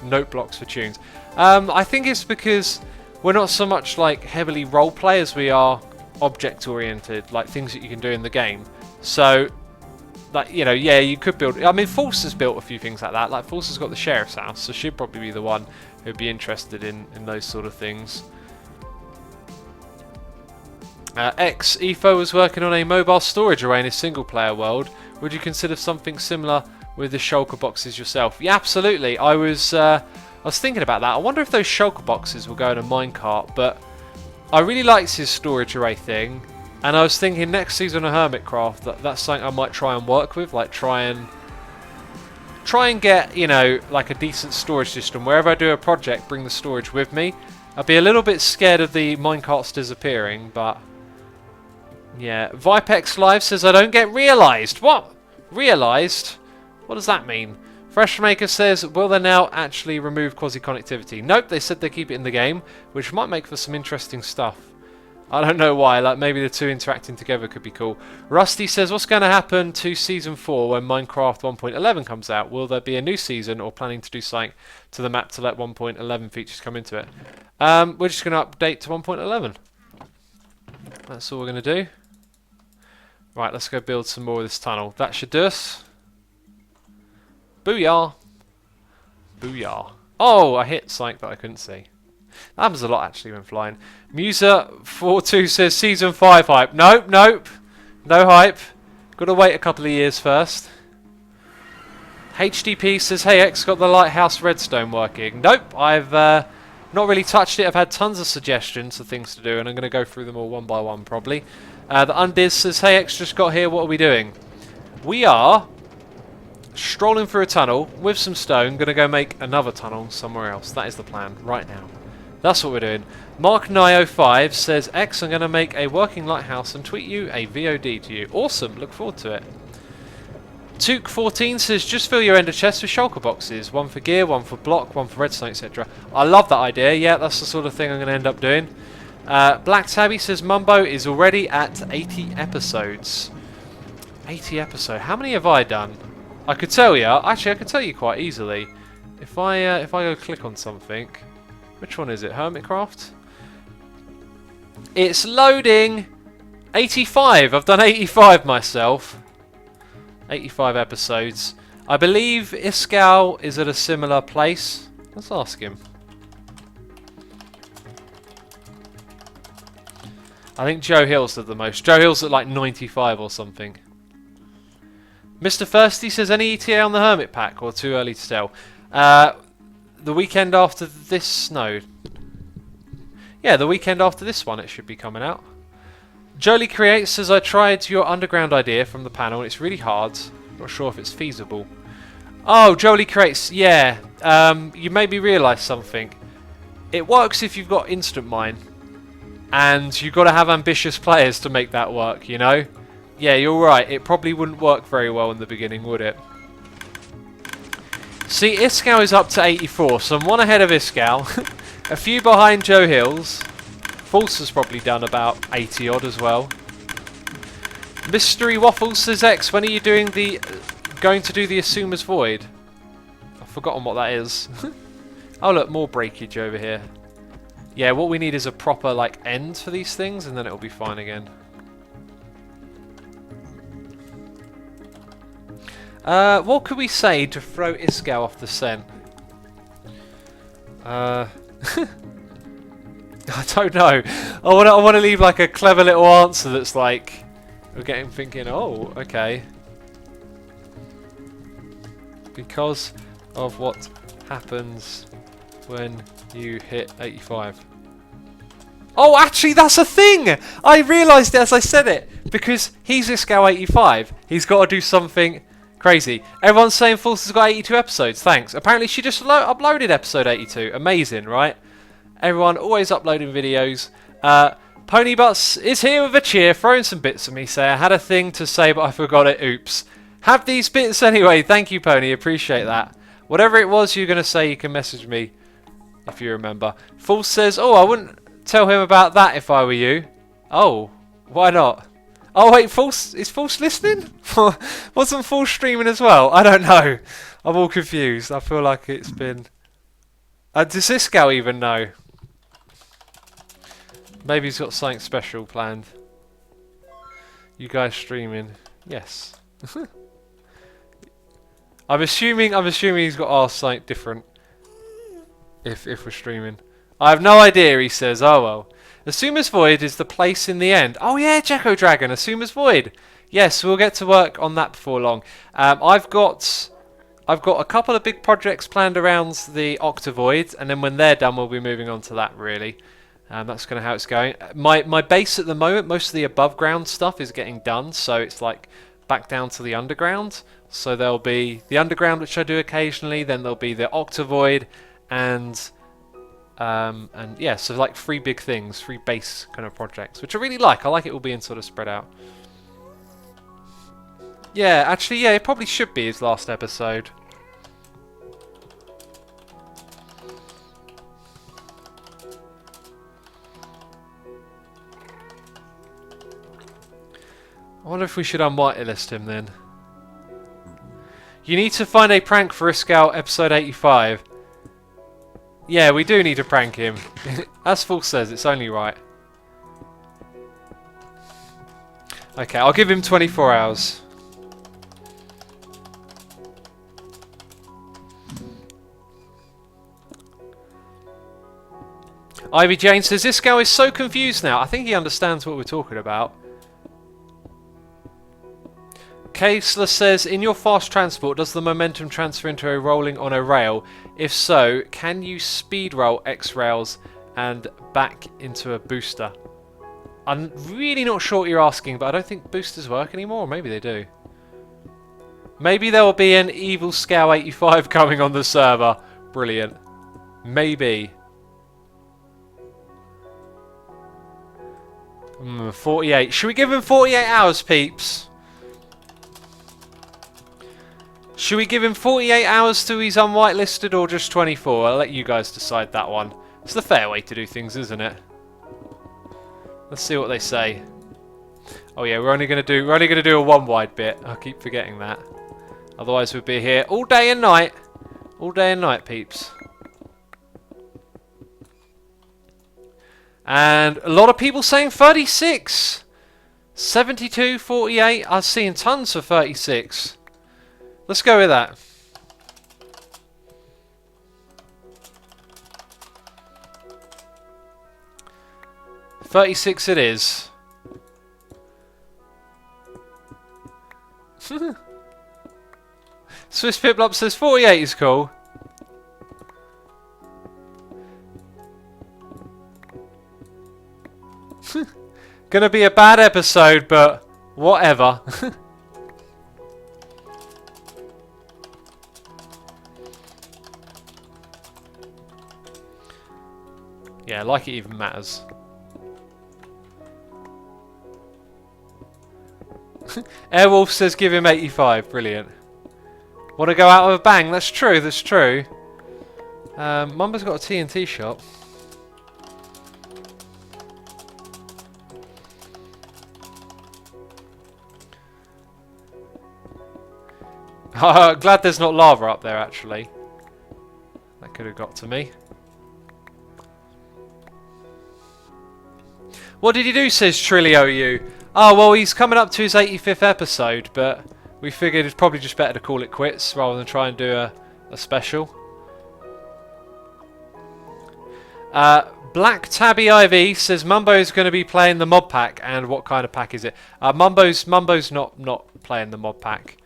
note blocks for tunes. I think it's because we're not so much like heavily role play as we are object oriented, like things that you can do in the game. So like, you know, yeah, you could build. I mean, False has built a few things like that. Like False has got the sheriff's house, so she'd probably be the one who'd be interested in those sort of things. Efo was working on a mobile storage array in a single-player world. Would you consider something similar with the shulker boxes yourself? Yeah, absolutely. I was thinking about that. I wonder if those shulker boxes will go in a minecart, but I really liked his storage array thing, and I was thinking next season of Hermitcraft that's something I might try and work with, like try and get, you know, like a decent storage system. Wherever I do a project, bring the storage with me. I'd be a little bit scared of the minecarts disappearing, but yeah. Vipex Live says I don't get realised. What? Realised? What does that mean? Freshmaker says, will they now actually remove quasi-connectivity? Nope, they said they keep it in the game, which might make for some interesting stuff. I don't know why, like maybe the two interacting together could be cool. Rusty says, what's going to happen to Season 4 when Minecraft 1.11 comes out? Will there be a new season or planning to do something to the map to let 1.11 features come into it? We're just going to update to 1.11. That's all we're going to do. Right, let's go build some more of this tunnel. That should do us. Booyah! Booyah. Oh, I hit something that I couldn't see. That happens a lot actually when flying. Musa42 says Season 5 hype. Nope, nope. No hype. Gotta wait a couple of years first. HDP says, hey X, got the lighthouse redstone working? Nope, I've not really touched it. I've had tons of suggestions of things to do, and I'm going to go through them all one by one probably. The Undiz says, hey X, just got here, what are we doing? We are strolling through a tunnel with some stone, going to go make another tunnel somewhere else. That is the plan right now. That's what we're doing. Mark905 says, X, I'm going to make a working lighthouse and tweet you a VOD to you. Awesome, look forward to it. Took14 says, just fill your ender chest with shulker boxes. One for gear, one for block, one for redstone, etc. I love that idea. Yeah, that's the sort of thing I'm going to end up doing. Black Tabby says, Mumbo is already at 80 episodes. 80 episodes. How many have I done? I could tell you. Actually, I could tell you quite easily. If I go click on something. Which one is it? Hermitcraft? It's loading! 85! I've done 85 myself. 85 episodes. I believe Iskal is at a similar place. Let's ask him. I think Joe Hill's at the most. Joe Hill's at like 95 or something. Mr. Thirsty says, any ETA on the Hermit Pack or too early to tell? The weekend after this, no. Yeah, the weekend after this one it should be coming out. Jolie Creates says, I tried your underground idea from the panel and it's really hard. Not sure if it's feasible. Oh, Jolie Creates, yeah. You made me realise something. It works if you've got instant mine. And you've got to have ambitious players to make that work, you know? Yeah, you're right. It probably wouldn't work very well in the beginning, would it? See, Iskal is up to 84, so I'm one ahead of Iskal. A few behind Joe Hills. False has probably done about 80 odd as well. Mystery Waffles says, X, when are you going to do the Assumer's Void? I've forgotten what that is. Oh look, more breakage over here. Yeah, what we need is a proper like end for these things, and then it'll be fine again. What could we say to throw Iskal off the scent? I don't know. I want to leave like a clever little answer that's like, we'll get him thinking, oh, okay. Because of what happens when you hit 85. Oh, actually, that's a thing! I realised it as I said it. Because he's Iskal 85. He's got to do something crazy. Everyone's saying False has got 82 episodes. Thanks. Apparently, she just uploaded episode 82. Amazing, right? Everyone always uploading videos. Pony Butts is here with a cheer, throwing some bits at me. Say, I had a thing to say, but I forgot it. Oops. Have these bits anyway. Thank you, Pony. Appreciate that. Whatever it was you're going to say, you can message me if you remember. False says, oh, I wouldn't tell him about that if I were you. Oh, why not? Oh, wait, False is False listening? Wasn't False streaming as well? I don't know. I'm all confused. I feel like it's been... does this gal even know? Maybe he's got something special planned. You guys streaming? Yes. I'm assuming he's got asked something different. If we're streaming. I have no idea, he says. Oh well. Asuma's Void is the place in the end. Oh yeah, Jacko Dragon, Asuma's Void. Yes, we'll get to work on that before long. I've got a couple of big projects planned around the Octavoid, and then when they're done, we'll be moving on to that, really. That's kind of how it's going. My base at the moment, most of the above ground stuff is getting done, so it's like back down to the underground. So there'll be the underground, which I do occasionally, then there'll be the Octavoid, and yeah, so like 3 big things, 3 base kind of projects, which I really like. I like it all being sort of spread out. Yeah, actually, yeah, it probably should be his last episode. I wonder if we should unwhitelist him then. You need to find a prank for Scout episode 85. Yeah, we do need to prank him. As Full says, it's only right. Okay, I'll give him 24 hours. Ivy Jane says, this guy is so confused now. I think he understands what we're talking about. Kaesler says, in your fast transport, does the momentum transfer into a rolling on a rail? If so, can you speed roll X rails and back into a booster? I'm really not sure what you're asking, but I don't think boosters work anymore. Or maybe they do. Maybe there will be an Evil Scout 85 coming on the server. Brilliant. Maybe. 48. Should we give him 48 hours, peeps? Should we give him 48 hours till he's unwhitelisted, or just 24? I'll let you guys decide that one. It's the fair way to do things, isn't it? Let's see what they say. Oh yeah, we're only gonna do a 1 wide bit. I keep forgetting that. Otherwise we'd be here all day and night. All day and night, peeps. And a lot of people saying 36. 72, 48. I'm seeing tons for 36. Let's go with that. $36 it is. Swiss Piplop says 48 is cool. Gonna be a bad episode, but whatever. Yeah, like it even matters. Airwolf says give him 85. Brilliant. Want to go out with a bang? That's true, that's true. Mumba's got a TNT shop. Glad there's not lava up there, actually. That could have got to me. What did he do, says Trilio. Oh, well, he's coming up to his 85th episode, but we figured it's probably just better to call it quits rather than try and do a special. Black Tabby IV says Mumbo's going to be playing the mod pack, and what kind of pack is it? Mumbo's not playing the mod pack.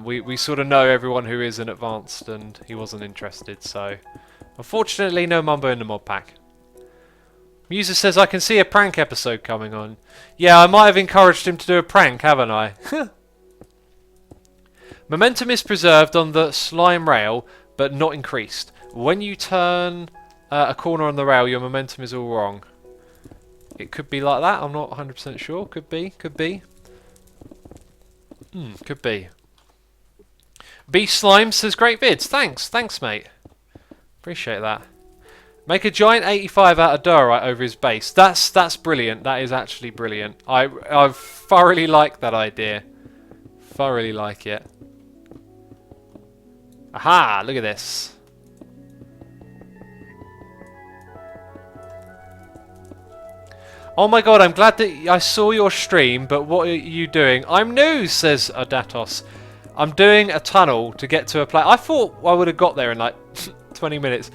We sort of know everyone who is in advanced, and he wasn't interested, so unfortunately no Mumbo in the mod pack. Muser says I can see a prank episode coming on. Yeah, I might have encouraged him to do a prank, haven't I? Momentum is preserved on the slime rail, but not increased. When you turn a corner on the rail, your momentum is all wrong. It could be like that. I'm not 100% sure. Could be. Could be. Could be. Beast Slime says great vids. Thanks. Thanks, mate. Appreciate that. Make a giant 85 out of diorite over his base. That's brilliant. That is actually brilliant. I thoroughly like that idea. Thoroughly like it. Aha! Look at this. Oh my god, I'm glad that I saw your stream, but what are you doing? I'm new, says Adatos. I'm doing a tunnel to get to a place. I thought I would have got there in like 20 minutes.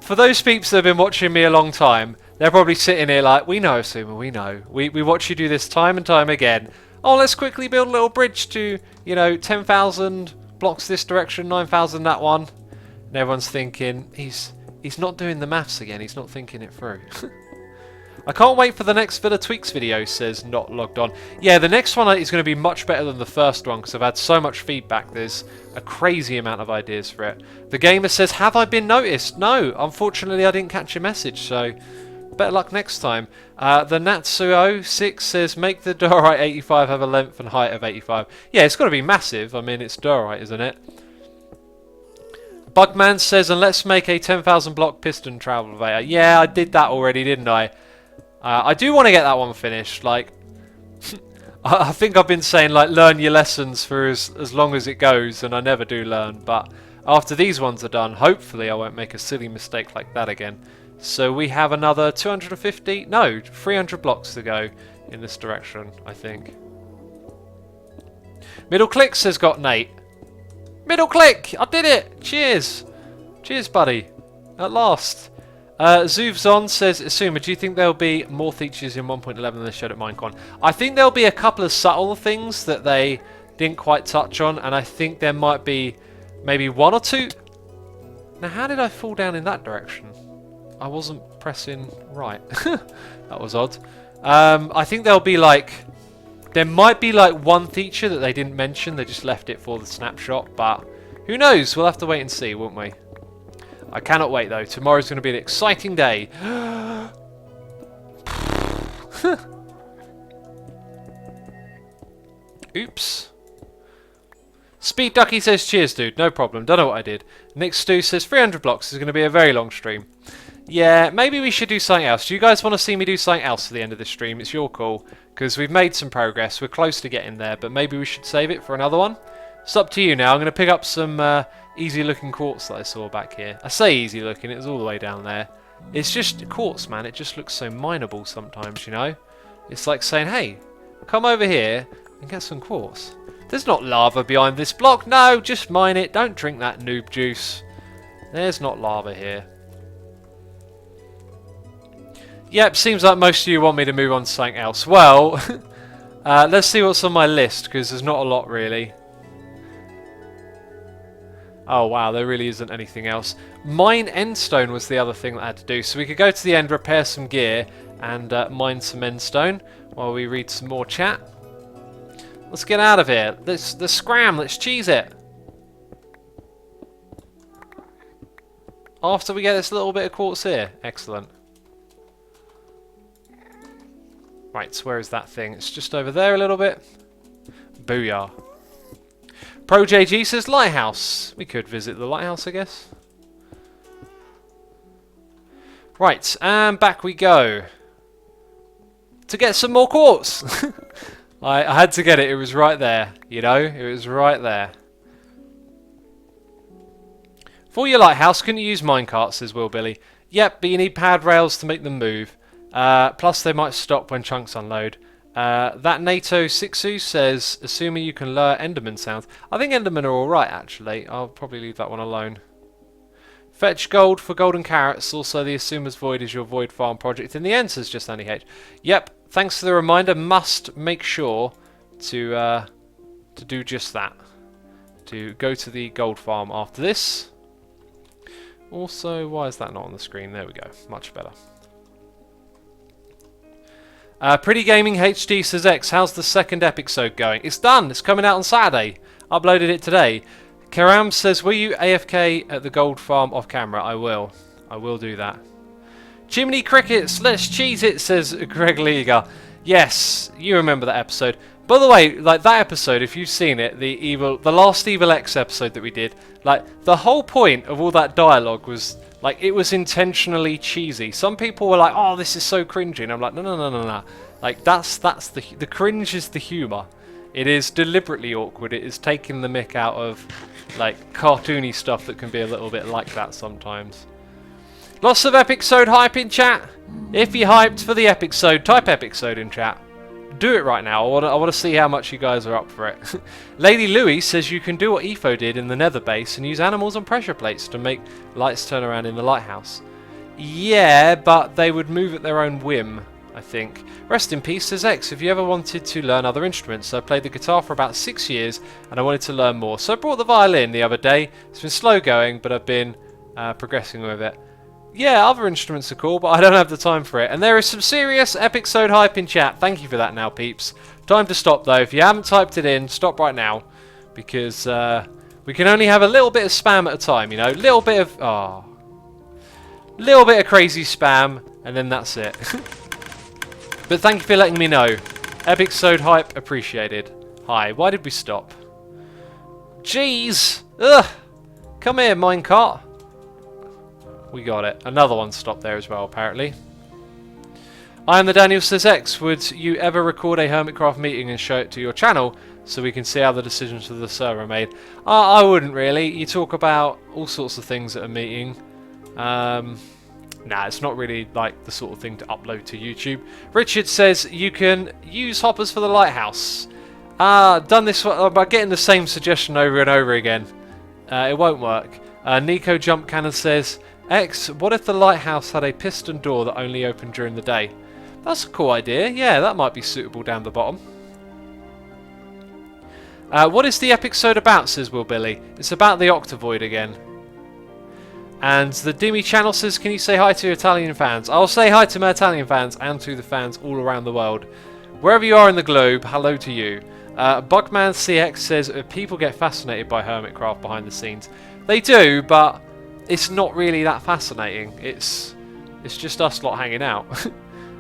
For those peeps that have been watching me a long time, they're probably sitting here like, we know, Suma, we know. We watch you do this time and time again. Oh, let's quickly build a little bridge to, you know, 10,000 blocks this direction, 9,000 that one. And everyone's thinking, he's not doing the maths again, he's not thinking it through. I can't wait for the next Villa Tweaks video, says Not Logged On. Yeah, the next one is going to be much better than the first one because I've had so much feedback. There's a crazy amount of ideas for it. The Gamer says, have I been noticed? No, unfortunately I didn't catch your message, so better luck next time. The Natsuo6 says, make the Diorite 85 have a length and height of 85. Yeah, it's got to be massive. I mean, it's Diorite, isn't it? Bugman says, and let's make a 10,000 block piston travel elevator. Yeah, I did that already, didn't I? I do want to get that one finished. Like, I think I've been saying, like, learn your lessons for as long as it goes, and I never do learn. But after these ones are done, hopefully I won't make a silly mistake like that again. So we have another 250, no, 300 blocks to go in this direction, I think. Middle Click says, got Nate. Middle Click! I did it! Cheers! Cheers, buddy. At last. Zoovzon says, Asuma, do you think there'll be more features in 1.11 than they showed at Minecon? I think there'll be a couple of subtle things that they didn't quite touch on, and I think there might be maybe one or two. Now, how did I fall down in that direction? I wasn't pressing right. That was odd. I think there'll be like... There might be like one feature that they didn't mention. They just left it for the snapshot, but who knows? We'll have to wait and see, won't we? I cannot wait though. Tomorrow's going to be an exciting day. Oops. Speed Ducky says, cheers dude, no problem, don't know what I did. Nick Stu says, 300 blocks is going to be a very long stream. Yeah, maybe we should do something else. Do you guys want to see me do something else at the end of this stream? It's your call, because we've made some progress, we're close to getting there, but maybe we should save it for another one. It's up to you now. I'm going to pick up some easy looking quartz that I saw back here. I say easy looking, it was all the way down there. It's just quartz, man, it just looks so mineable sometimes, you know? It's like saying, hey, come over here and get some quartz. There's not lava behind this block. No, just mine it. Don't drink that noob juice. There's not lava here. Yep, seems like most of you want me to move on to something else. Well, let's see what's on my list, because there's not a lot really. Oh wow, there really isn't anything else. Mine endstone was the other thing that I had to do. So we could go to the end, repair some gear, and mine some endstone while we read some more chat. Let's get out of here. Let's scram, let's cheese it. After we get this little bit of quartz here. Excellent. Right, so where is that thing? It's just over there a little bit. Booyah. ProJG says lighthouse. We could visit the lighthouse, I guess. Right, and back we go. To get some more quartz. I had to get it. It was right there, you know? It was right there. For your lighthouse, can you use minecarts, says Will Billy. Yep, but you need pad rails to make them move. Plus they might stop when chunks unload. That NATO Sixu says, assuming you can lure Enderman sounds. I think Enderman are alright actually. I'll probably leave that one alone. Fetch gold for golden carrots. Also the Asuma's Void is your Void Farm project. In the end, says just Andy H. Yep, thanks for the reminder. Must make sure to do just that. To go to the gold farm after this. Also, why is that not on the screen? There we go. Much better. Pretty Gaming HD says, X, how's the second episode going? It's done. It's coming out on Saturday. Uploaded it today. Karam says, will you AFK at the gold farm off camera? I will. I will do that. Chimney Crickets, let's cheese it, says Greg Liga. Yes, you remember that episode. By the way, like that episode, if you've seen it, the last Evil X episode that we did, like the whole point of all that dialogue was like it was intentionally cheesy. Some people were like, "Oh, this is so cringy," and I'm like, "No, no, no, no, no." Like that's the cringe is the humour. It is deliberately awkward. It is taking the mick out of like cartoony stuff that can be a little bit like that sometimes. Lots of episode hype in chat. If you're hyped for the episode, type episode in chat. Do it right now. I want to see how much you guys are up for it. Lady Louie says you can do what Etho did in the Nether base and use animals on pressure plates to make lights turn around in the lighthouse. Yeah, but they would move at their own whim, I think. Rest in peace, says X. Have you ever wanted to learn other instruments? I played the guitar for about 6 years and I wanted to learn more. So I brought the violin the other day. It's been slow going, but I've been progressing with it. Yeah, other instruments are cool, but I don't have the time for it. And there is some serious Epilogue hype in chat. Thank you for that now, peeps. Time to stop, though. If you haven't typed it in, stop right now. Because we can only have a little bit of spam at a time, you know. Little bit of crazy spam, and then that's it. But thank you for letting me know. Epilogue hype appreciated. Hi, why did we stop? Jeez! Ugh! Come here, minecart. We got it. Another one stopped there as well, apparently. I am the Daniel says X. Would you ever record a Hermitcraft meeting and show it to your channel so we can see how the decisions for the server are made? I wouldn't really. You talk about all sorts of things at a meeting. Nah, it's not really like the sort of thing to upload to YouTube. Richard says you can use hoppers for the lighthouse. Done this by getting the same suggestion over and over again. It won't work. Nico Jump Cannon says, X, what if the lighthouse had a piston door that only opened during the day? That's a cool idea. Yeah, that might be suitable down the bottom. What is the Epilogue about, says Will Billy. It's about the Octavoid again. And the Dimi channel says, can you say hi to your Italian fans? I'll say hi to my Italian fans and to the fans all around the world. Wherever you are in the globe, hello to you. Bugman CX says, people get fascinated by Hermitcraft behind the scenes. They do, but it's not really that fascinating. It's just us lot hanging out.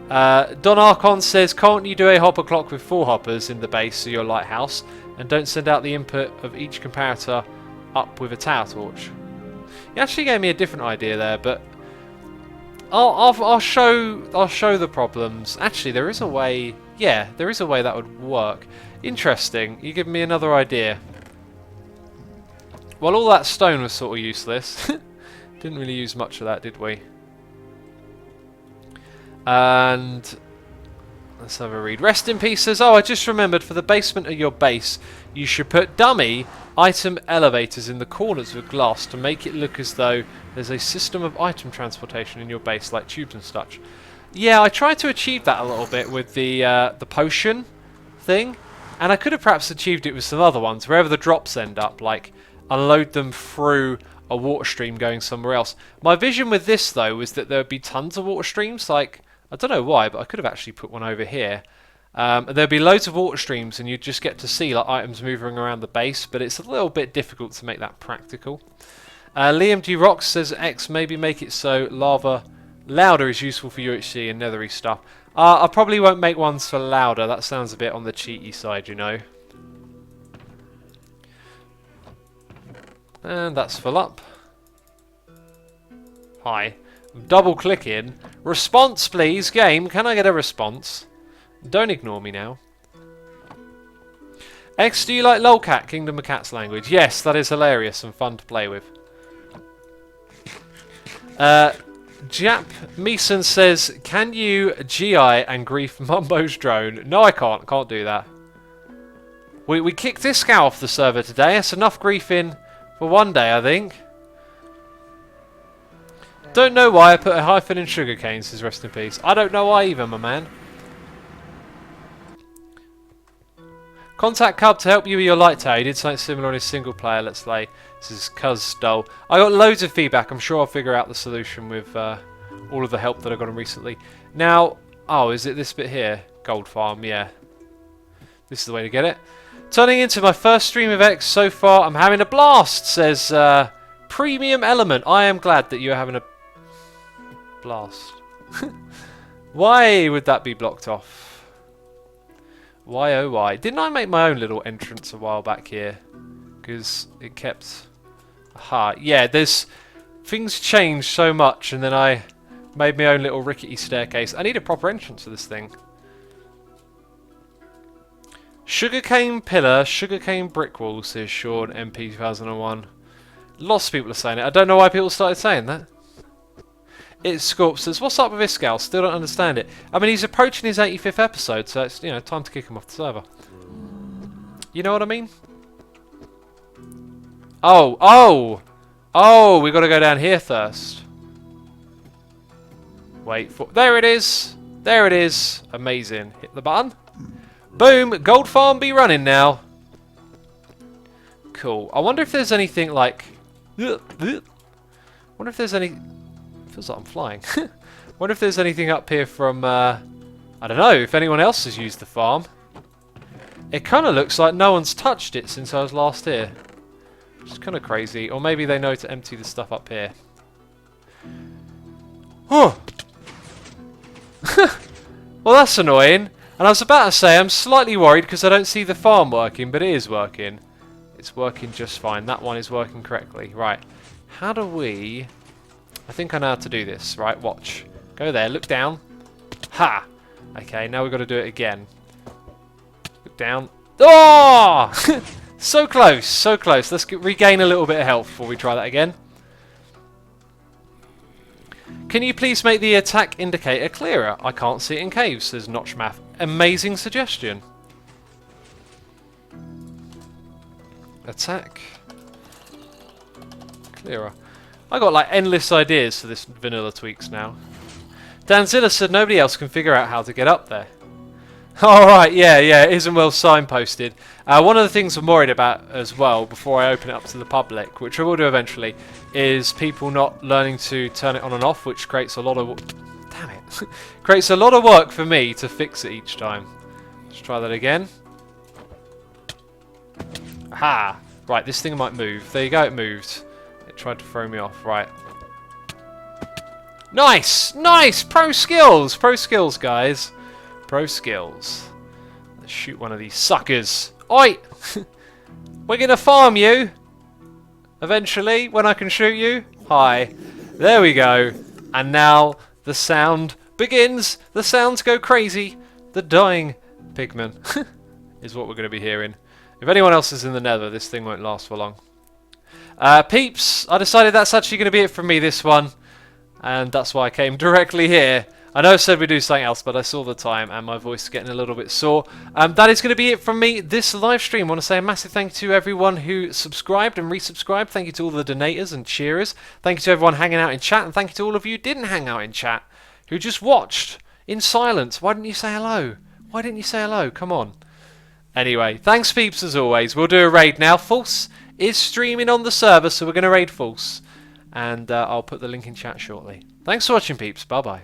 Don Archon says, can't you do a hopper clock with 4 hoppers in the base of your lighthouse and don't send out the input of each comparator up with a tower torch? He actually gave me a different idea there, but I'll show the problems. Actually, there is a way. Yeah, there is a way that would work. Interesting. You give me another idea. Well, all that stone was sort of useless. Didn't really use much of that, did we? And let's have a read. Rest in peace says, oh, I just remembered, for the basement of your base, you should put dummy item elevators in the corners with glass to make it look as though there's a system of item transportation in your base, like tubes and such. Yeah, I tried to achieve that a little bit with the potion thing, and I could have perhaps achieved it with some other ones, wherever the drops end up, like unload them through a water stream going somewhere else. My vision with this, though, was that there would be tons of water streams, like, I don't know why, but I could have actually put one over here. There'd be loads of water streams and you'd just get to see like items moving around the base, but it's a little bit difficult to make that practical. Liam G. Rocks says, X, maybe make it so lava louder is useful for UHC and nethery stuff. I probably won't make ones for louder. That sounds a bit on the cheaty side, you know. And that's full up. Hi. I'm double clicking. Response, please, game. Can I get a response? Don't ignore me now. X, do you like lolcat, Kingdom of Cats language? Yes, that is hilarious and fun to play with. Jap Meeson says, can you GI and grief Mumbo's drone? No, I can't. Can't do that. We kicked this guy off the server today. That's enough griefing for one day, I think. Don't know why I put a hyphen in sugarcane, says rest in peace. I don't know why either, my man. Contact Cub to help you with your light tower. He did something similar on his single player Let's Play. This is Cuz Stole. I got loads of feedback. I'm sure I'll figure out the solution with all of the help that I got him recently. Now, oh, is it this bit here? Gold farm, yeah. This is the way to get it. Turning into my first stream of X so far. I'm having a blast, says Premium Element. I am glad that you're having a blast. Why would that be blocked off? Why oh why? Didn't I make my own little entrance a while back here? Because it kept... Aha, yeah, there's... Things changed so much and then I made my own little rickety staircase. I need a proper entrance for this thing. Sugarcane pillar, sugarcane brick wall, says Sean, MP 2001. Lots of people are saying it. I don't know why people started saying that. It's Scorpsters. What's up with this gal? Still don't understand it. I mean, he's approaching his 85th episode, so it's, you know, time to kick him off the server. You know what I mean? Oh, we got to go down here first. Wait for... There it is. There it is. Amazing. Hit the button. Boom. Gold farm be running now. Cool. I wonder if there's anything like... wonder if there's any... Feels like I'm flying. Wonder if there's anything up here from... I don't know. If anyone else has used the farm. It kind of looks like no one's touched it since I was last here. Which is kind of crazy. Or maybe they know to empty the stuff up here. Oh! Well, that's annoying. And I was about to say, I'm slightly worried because I don't see the farm working, but it is working. It's working just fine. That one is working correctly. Right. How do we... I think I know how to do this. Right, watch. Go there, look down. Ha! Okay, now we've got to do it again. Look down. Oh! So close, so close. Let's regain a little bit of health before we try that again. Can you please make the attack indicator clearer? I can't see it in caves, says Notchmath. Amazing suggestion. Attack. Clearer. I got like endless ideas for this vanilla tweaks now. Danzilla said nobody else can figure out how to get up there. Alright, yeah, it isn't well signposted. One of the things I'm worried about as well, before I open it up to the public, which I will do eventually, is people not learning to turn it on and off, which creates a lot of... Damn it. Creates a lot of work for me to fix it each time. Let's try that again. Aha! Right, this thing might move. There you go, it moved. It tried to throw me off. Right. Nice! Nice! Pro skills! Pro skills, guys. Pro skills. Let's shoot one of these suckers. Oi! We're gonna farm you! Eventually, when I can shoot you. Hi. There we go. And now the sound begins. The sounds go crazy. The dying pigman is what we're going to be hearing. If anyone else is in the nether, this thing won't last for long. Peeps, I decided that's actually going to be it from me this one. And that's why I came directly here. I know I said we'd do something else, but I saw the time and my voice is getting a little bit sore. That is going to be it from me this live stream. I want to say a massive thank you to everyone who subscribed and resubscribed. Thank you to all the donators and cheerers. Thank you to everyone hanging out in chat. And thank you to all of you who didn't hang out in chat, who just watched in silence. Why didn't you say hello? Why didn't you say hello? Come on. Anyway, thanks peeps as always. We'll do a raid now. False is streaming on the server, so we're going to raid False. And I'll put the link in chat shortly. Thanks for watching peeps. Bye-bye.